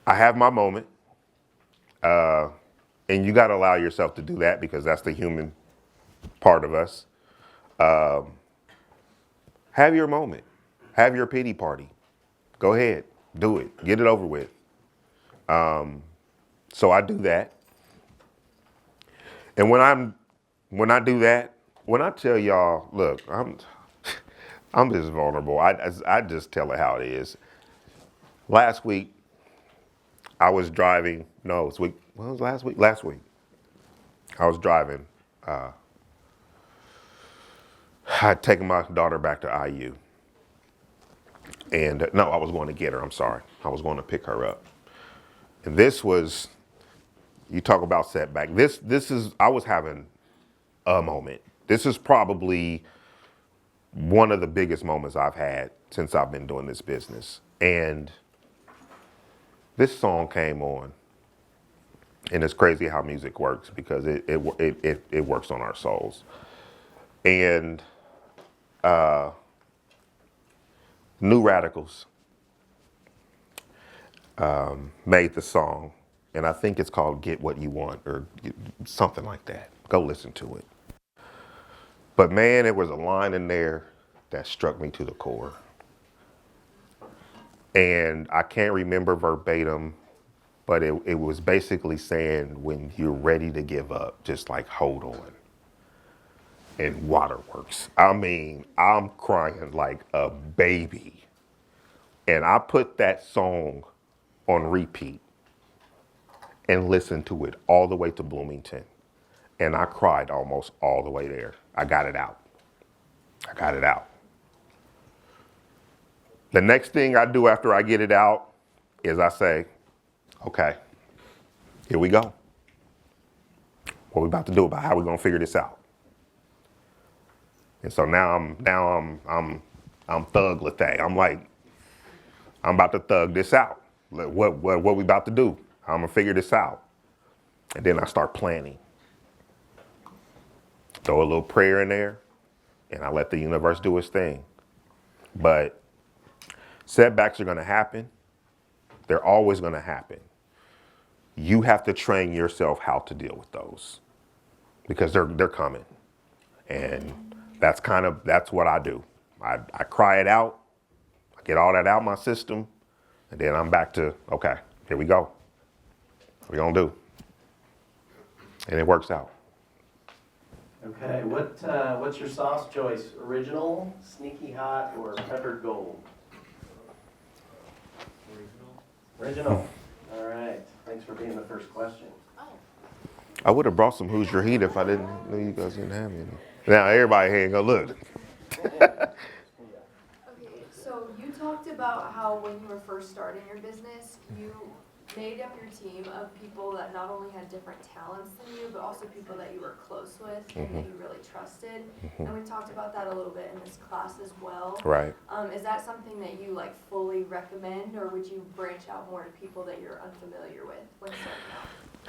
I have my moment. And you got to allow yourself to do that because that's the human part of us. Have your moment. Have your pity party. Go ahead. Do it. Get it over with. So I do that. And when I do that, when I tell y'all, look, I'm just vulnerable. I just tell it how it is. Last week, I was driving. No, it was week. What was last week? Last week, I was driving. I'd taken my daughter back to IU, and no, I was going to get her. I'm sorry, I was going to pick her up. And this was, you talk about setback. This is. I was having a moment. This is probably one of the biggest moments I've had since I've been doing this business. And this song came on, and it's crazy how music works because it works on our souls. And New Radicals made the song, and I think it's called "Get What You Want" or something like that. Go listen to it. But man, there was a line in there that struck me to the core. And I can't remember verbatim, but it was basically saying when you're ready to give up, just like hold on. And waterworks. I mean, I'm crying like a baby. And I put that song on repeat and listened to it all the way to Bloomington. And I cried almost all the way there. I got it out. The next thing I do after I get it out is I say, okay, here we go. What we about to do about how we gonna figure this out? And so now I'm thug Lathay. I'm like, I'm about to thug this out. What we about to do? I'm gonna figure this out. And then I start planning. Throw a little prayer in there, and I let the universe do its thing. But setbacks are gonna happen. They're always gonna happen. You have to train yourself how to deal with those because they're coming. And that's what I do. I cry it out. I get all that out my system, and then I'm back to, okay, here we go. What we gonna do? And it works out. Okay, what's your sauce choice? Original, sneaky hot, or peppered gold? Original. All right. Thanks for being the first question. I would have brought some Hoosier Heat if I didn't know you guys didn't have any. Now everybody here ain't gonna look. Okay, so you talked about how when you were first starting your business, you made up your team of people that not only had different talents than you, but also people that you were close with and that you really trusted. And we talked about that a little bit in this class as well. Right. Is that something that you like fully recommend, or would you branch out more to people that you're unfamiliar with when starting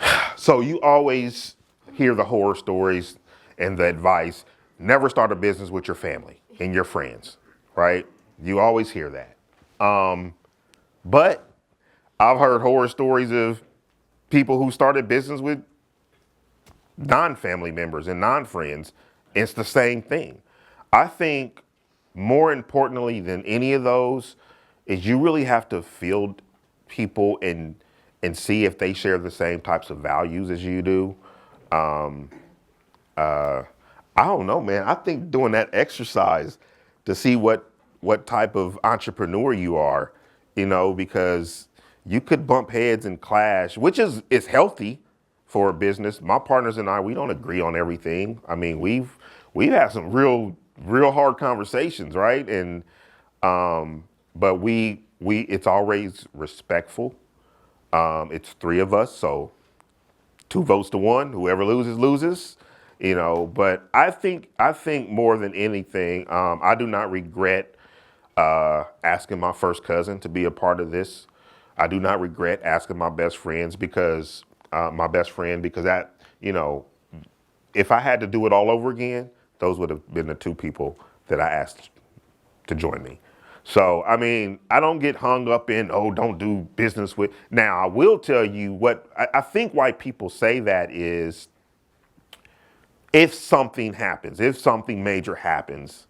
out? So you always hear the horror stories and the advice, never start a business with your family and your friends, right? You always hear that. But I've heard horror stories of people who started business with non-family members and non-friends. It's the same thing. I think more importantly than any of those is you really have to field people and see if they share the same types of values as you do. I don't know, man. I think doing that exercise to see what what type of entrepreneur you are, because you could bump heads and clash, which is healthy for a business. My partners and I, we don't agree on everything. I mean, we've had some real hard conversations, right? And but we it's always respectful. It's three of us, so 2 votes to 1. Whoever loses. But I think more than anything, I do not regret asking my first cousin to be a part of this. I do not regret asking my best friend because that, if I had to do it all over again, those would have been the 2 people that I asked to join me. So, I mean, I don't get hung up in, don't do business with. Now, I will tell you what I think why people say that is if something happens, if something major happens,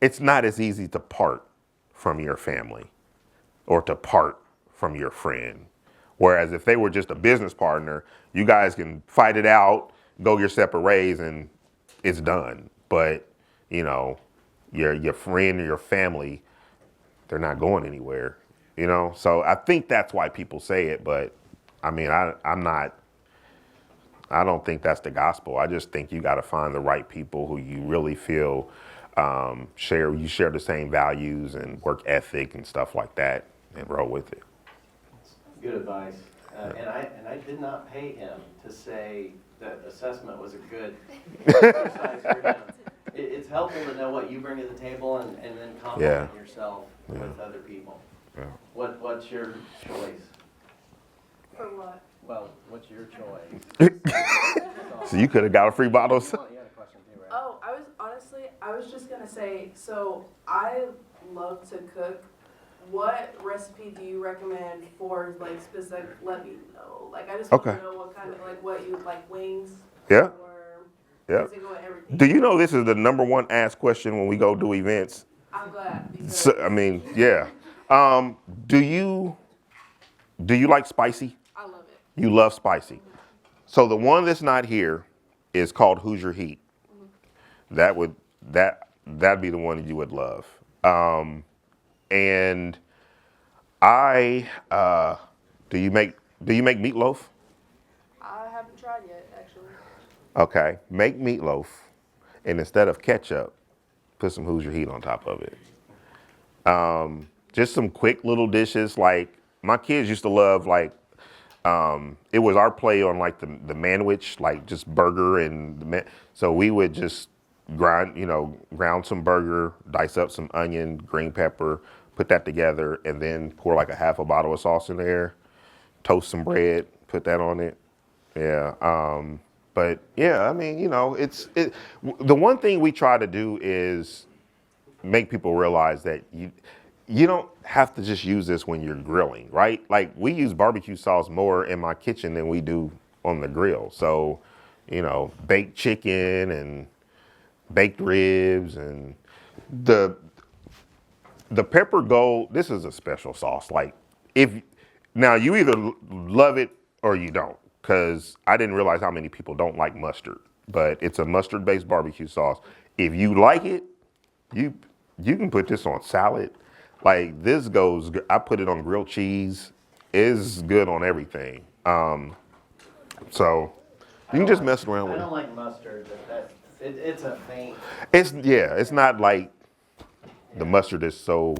it's not as easy to part from your family or to part from your friend. Whereas if they were just a business partner, you guys can fight it out, go your separate ways, and it's done. But, your friend or your family, they're not going anywhere, So I think that's why people say it, but I mean, I don't think that's the gospel. I just think you got to find the right people who you really feel share the same values and work ethic and stuff like that, and roll with it. Good advice. And I did not pay him to say that assessment was a good exercise for him. It's helpful to know what you bring to the table and then compliment yourself with other people. Yeah. What's your choice? For what? Well, what's your choice? So you could have got a free bottle. You had a question too, right? Oh, I was just gonna say, so I love to cook. What recipe do you recommend for specific? Let me know. I just want to know what kind of what you like, wings. Yeah. Or Yeah. does it go with everything? Do you know this is the number 1 asked question when we go do events? I'm glad. Because So, I mean, yeah. Do you like spicy? I love it. You love spicy. So the one that's not here is called Hoosier Heat. That'd be the one that you would love. And do you make meatloaf? I haven't tried yet, actually. Okay, make meatloaf, and instead of ketchup, put some Hoosier Heat on top of it. Just some quick little dishes. Like my kids used to love it was our play on the manwich, just burger and so we would just ground some burger, dice up some onion, green pepper, put that together, and then pour a half a bottle of sauce in there, toast some bread, put that on it. Yeah. But yeah, I mean, the one thing we try to do is make people realize that you don't have to just use this when you're grilling, right? We use barbecue sauce more in my kitchen than we do on the grill. So, baked chicken and baked ribs and the pepper gold. This is a special sauce. Now you either love it or you don't, because I didn't realize how many people don't like mustard, but it's a mustard-based barbecue sauce. If you like it, you can put this on salad. This goes, I put it on grilled cheese. It's good on everything. So you can just mess around with I it. don't like mustard, but it's a faint. It's not like the mustard is so.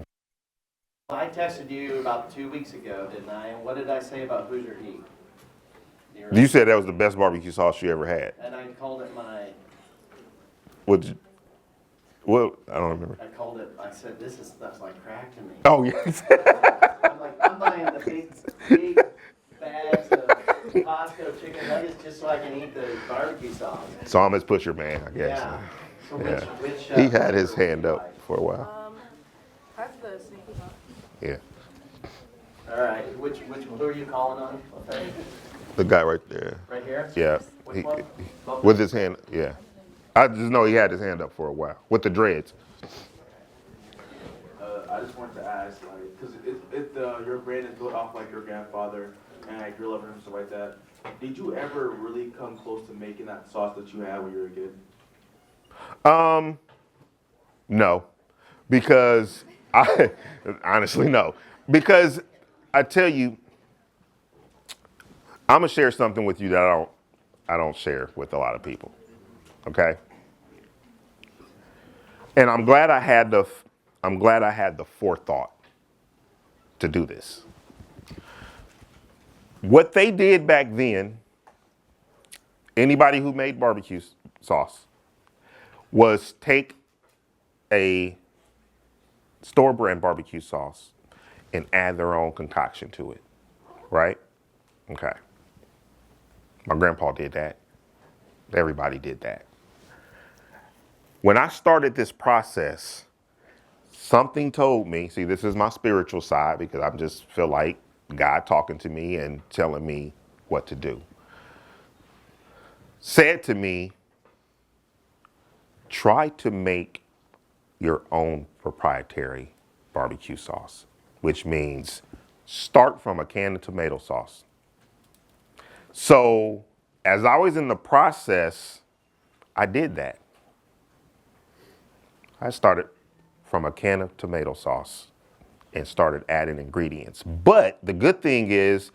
I texted you about 2 weeks ago, didn't I? And what did I say about Hoosier Heat? You said that was the best barbecue sauce you ever had. And I called it Well, I don't remember. I said, this stuff's like crack to me. Oh, yes. I'm buying the big bags of Costco chicken nuggets just so I can eat the barbecue sauce. So I'm his pusher man, I guess. Yeah. So which He had his hand up for a while. That's the sneaky sauce. Yeah. All right. Who are you calling on? Okay. The guy right there. Right here? Yeah. Which one? With his hand, yeah. I just know he had his hand up for a while with the dreads. I just wanted to ask, because your brand is built off your grandfather and your love and stuff like that. Did you ever really come close to making that sauce that you had when you were a kid? No, because I honestly no, because I tell you, I'm gonna share something with you that I don't share with a lot of people. Okay, and I'm glad I had the forethought to do this. What they did back then, anybody who made barbecue sauce, was take a store brand barbecue sauce and add their own concoction to it, right? Okay. My grandpa did that. Everybody did that. When I started this process, something told me, see, this is my spiritual side because I just feel like God talking to me and telling me what to do. Said to me, try to make your own proprietary barbecue sauce, which means start from a can of tomato sauce. So as I was in the process, I did that. I started from a can of tomato sauce and started adding ingredients. But the good thing is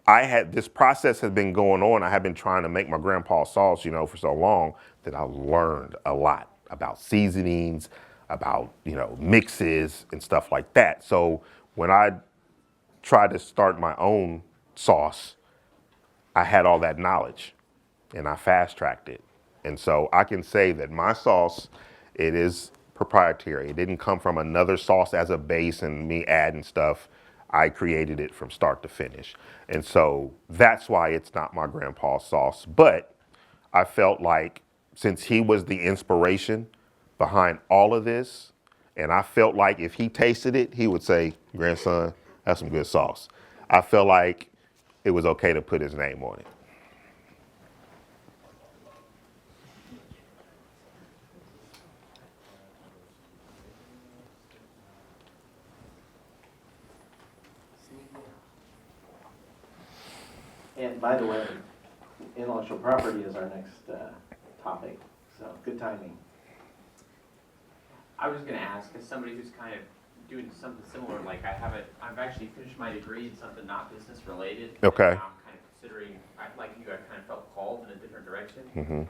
this process has been going on. I have been trying to make my grandpa's sauce, for so long that I learned a lot about seasonings, about, mixes and stuff like that. So when I tried to start my own sauce, I had all that knowledge and I fast tracked it. And so I can say that my sauce, it is proprietary. It didn't come from another sauce as a base and me adding stuff. I created it from start to finish. And so that's why it's not my grandpa's sauce. But I felt like since he was the inspiration behind all of this, and I felt like if he tasted it, he would say, grandson, that's some good sauce. I felt like it was okay to put his name on it. And by the way, intellectual property is our next topic, so good timing. I was going to ask, as somebody who's kind of doing something similar, like I've actually finished my degree in something not business related. Okay. And I'm kind of considering, like you, I kind of felt called in a different direction. Mm-hmm.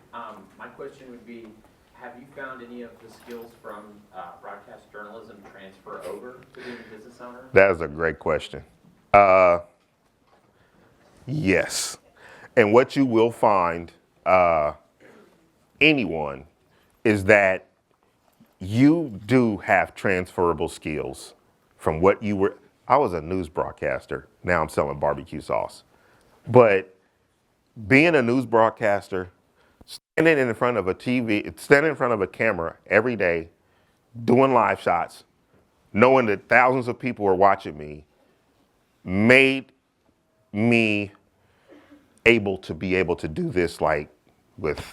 My question would be, have you found any of the skills from broadcast journalism transfer over to being a business owner? That is a great question. Yes. And what you will find, anyone, is that you do have transferable skills from what you were. I was a news broadcaster. Now I'm selling barbecue sauce. But being a news broadcaster, standing in front of a TV, standing in front of a camera every day, doing live shots, knowing that thousands of people are watching me, made me able to do this this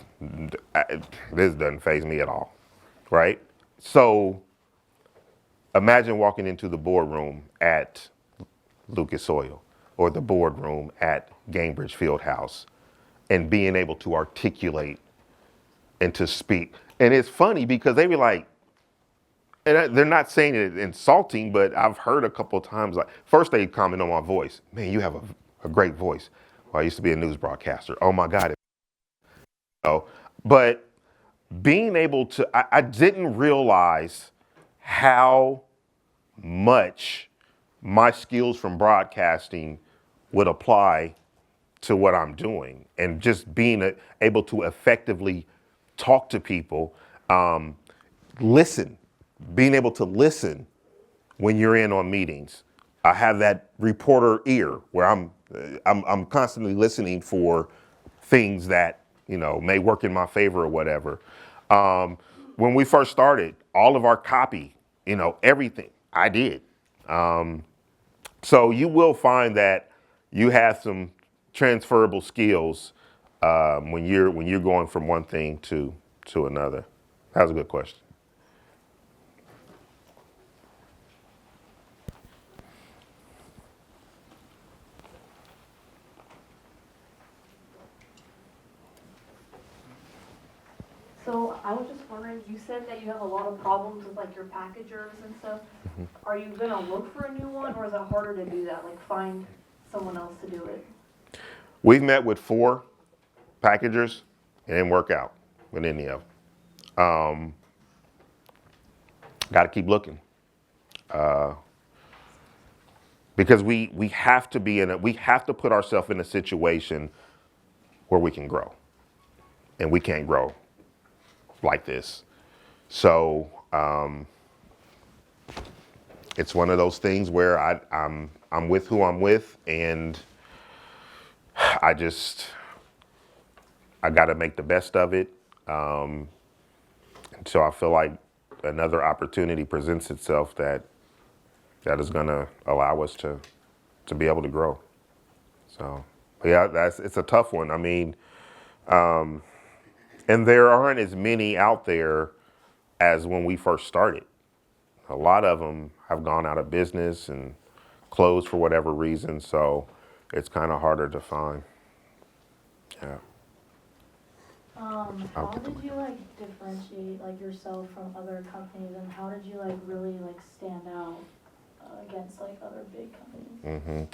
doesn't faze me at all, right? So imagine walking into the boardroom at Lucas Oil or the boardroom at Gainbridge Fieldhouse and being able to articulate and to speak. And it's funny because they be like, and they're not saying it insulting, but I've heard a couple of times, like, first they comment on my voice. Man, you have a great voice. Well, I used to be a news broadcaster. Oh my God. But being able to, I didn't realize how much my skills from broadcasting would apply to what I'm doing, and just being able to effectively talk to people, listen, being able to listen when you're in on meetings. I have that reporter ear where I'm constantly listening for things that may work in my favor or whatever. When we first started, all of our copy, everything I did. So you will find that you have some transferable skills when you're going from one thing to another. That was a good question. So I was just wondering, you said that you have a lot of problems with like your packagers and stuff. Are you gonna look for a new one, or is it harder to do that, like find someone else to do it? We've met with 4 packagers. It didn't work out with any of them. Got to keep looking. Because we have to we have to put ourselves in a situation where we can grow. And we can't grow like this. So it's one of those things where I'm with who I'm with, and I got to make the best of it. So I feel like another opportunity presents itself that is going to allow us to be able to grow. So yeah, it's a tough one. I mean, and there aren't as many out there as when we first started. A lot of them have gone out of business and closed for whatever reason, so it's kind of harder to find. Yeah. How did you like differentiate like yourself from other companies, and how did you like really like stand out against like other big companies?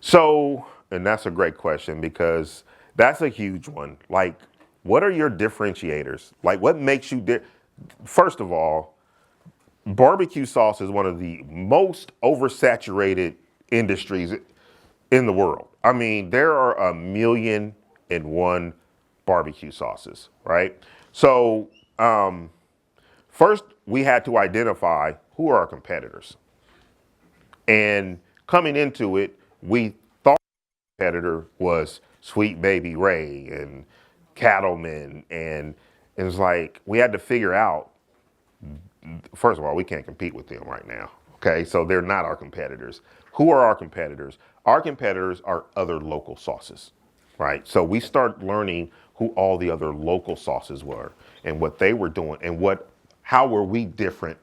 So, and that's a great question, because that's a huge one. Like, what are your differentiators? Like, what makes you First of all, barbecue sauce is one of the most oversaturated industries in the world. I mean, there are 1,000,001 barbecue sauces, right? So, first we had to identify who are our competitors. And coming into it, we thought the competitor was Sweet Baby Ray and Cattleman, and it was like we had to figure out, first of all, we can't compete with them right now. Okay, so they're not our competitors. Who are our competitors? Our competitors are other local sauces, right? So we start learning who all the other local sauces were and what they were doing and how were we different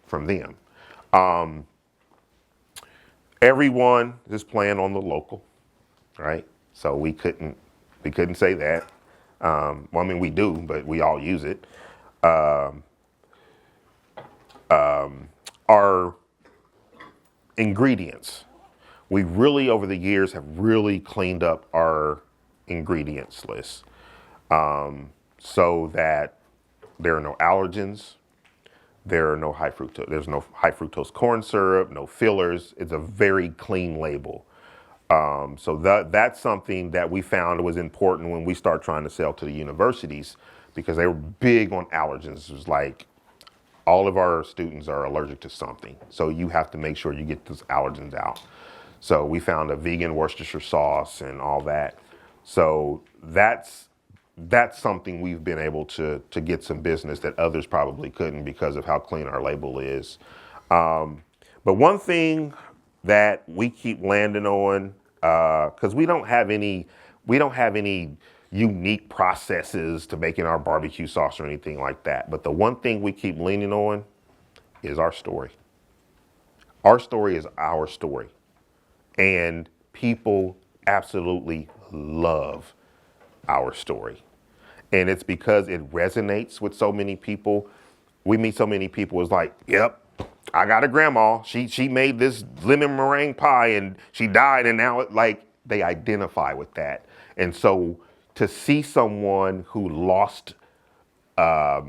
from them. Everyone is playing on the local, right? So we couldn't say that. Well, I mean, we do, but we all use it. Our ingredients. We really, over the years, have really cleaned up our ingredients list, so that there are no allergens. There's no high fructose corn syrup, no fillers. It's a very clean label. So that's something that we found was important when we start trying to sell to the universities, because they were big on allergens. It was like, all of our students are allergic to something, so you have to make sure you get those allergens out. So we found a vegan Worcestershire sauce and all that. So that's something we've been able to get some business that others probably couldn't, because of how clean our label is. But one thing that we keep landing on, because we don't have any unique processes to making our barbecue sauce or anything like that. But the one thing we keep leaning on is our story. Our story is our story. And people absolutely love our story. And it's because it resonates with so many people. We meet so many people, it's like, yep, I got a grandma. She made this lemon meringue pie and she died, and now they identify with that. And so to see someone who lost a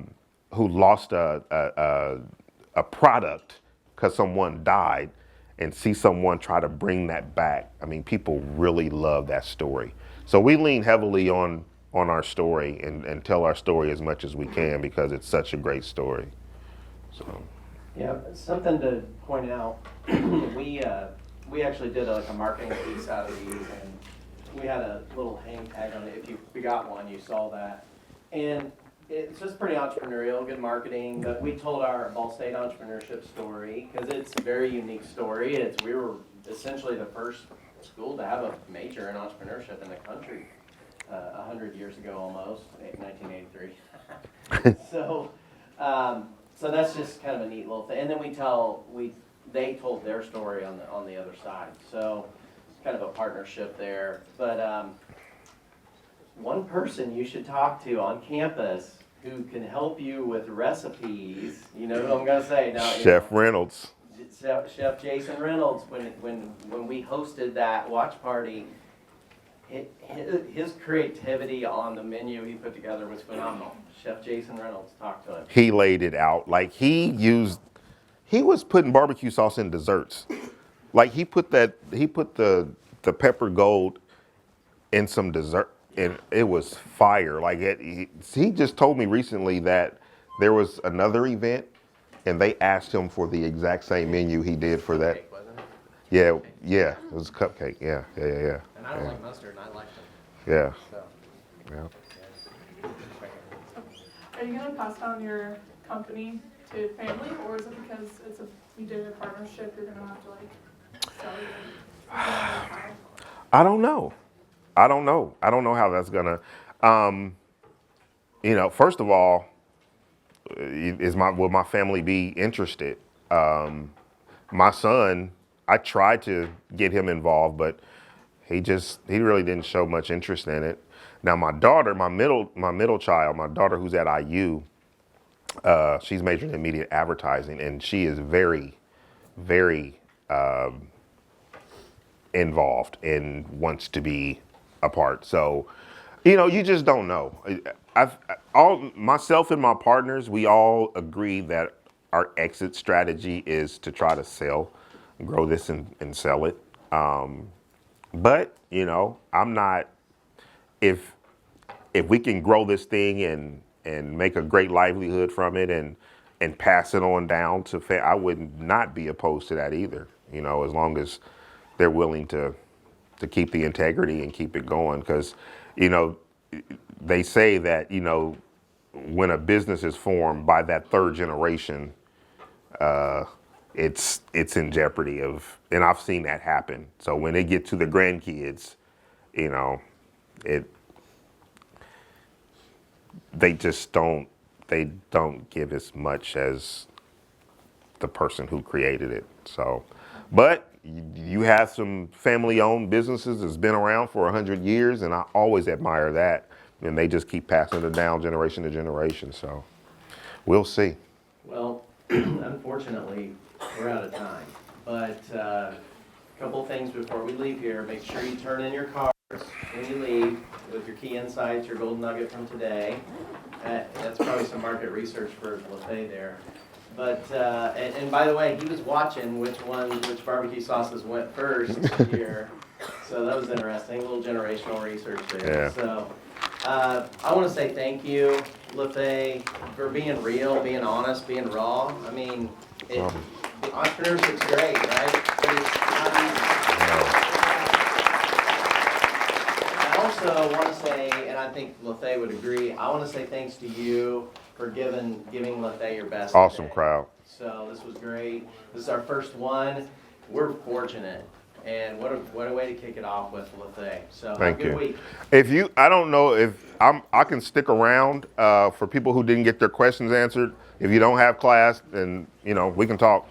product because someone died, and see someone try to bring that back, I mean, people really love that story. So we lean heavily on our story and tell our story as much as we can, because it's such a great story. So. Yeah, something to point out, we actually did a marketing piece out of these, and we had a little hang tag on it. If we got one, you saw that. And it's just pretty entrepreneurial, good marketing, but we told our Ball State entrepreneurship story, because it's a very unique story. We were essentially the first school to have a major in entrepreneurship in the country, 100 years ago almost, 1983. So that's just kind of a neat little thing. And then they told their story on the other side. So it's kind of a partnership there. But one person you should talk to on campus who can help you with recipes. You know who I'm gonna say now. Chef Reynolds. Chef Jason Reynolds. When we hosted that watch party, his creativity on the menu he put together was phenomenal. Chef Jason Reynolds, talk to him. He laid it out. Like he was putting barbecue sauce in desserts. Like he put the pepper gold in some dessert, and it was fire. Like he just told me recently that there was another event, and they asked him for the exact same menu he did for that. Cake, wasn't it? Yeah, it was a cupcake. Yeah. And I don't like mustard, and I liked him. Yeah. So, Yeah. Are you gonna pass down your company to family, or is it because you did a partnership, you're gonna have to like sell it? I don't know. I don't know how that's gonna. First of all, will my family be interested? My son, I tried to get him involved, but he really didn't show much interest in it. Now my daughter, my middle child, my daughter who's at IU, she's majoring in media advertising, and she is very, very involved and wants to be a part. So, you just don't know. Myself and my partners, we all agree that our exit strategy is to try to grow this and sell it. But I'm not. If we can grow this thing and make a great livelihood from it and pass it on down to I would not be opposed to that either. As long as they're willing to keep the integrity and keep it going, because they say that when a business is formed by that third generation, it's in jeopardy and I've seen that happen. So when they get to the grandkids, they don't give as much as the person who created it. So, but you have some family-owned businesses that's been around for 100 years, and I always admire that. And they just keep passing it down generation to generation. So, we'll see. Well, unfortunately, we're out of time. But a couple things before we leave here. Make sure you turn in your cards when you leave with your key insights, your golden nugget from today. That's probably some market research for Lathay there. But, and by the way, he was watching which barbecue sauces went first here. So that was interesting, a little generational research there. Yeah. So I want to say thank you, Lathay, for being real, being honest, being raw. I mean, entrepreneurship's great, right? But it's not easy. I also want to say, and I think Lathay would agree, I want to say thanks to you for giving Lathay your best. Awesome today. crowd. So this was great. This is our first one. We're fortunate, and what a way to kick it off with Lathay. So Thank have a good you. week. I don't know if I can stick around for people who didn't get their questions answered. If you don't have class, then we can talk.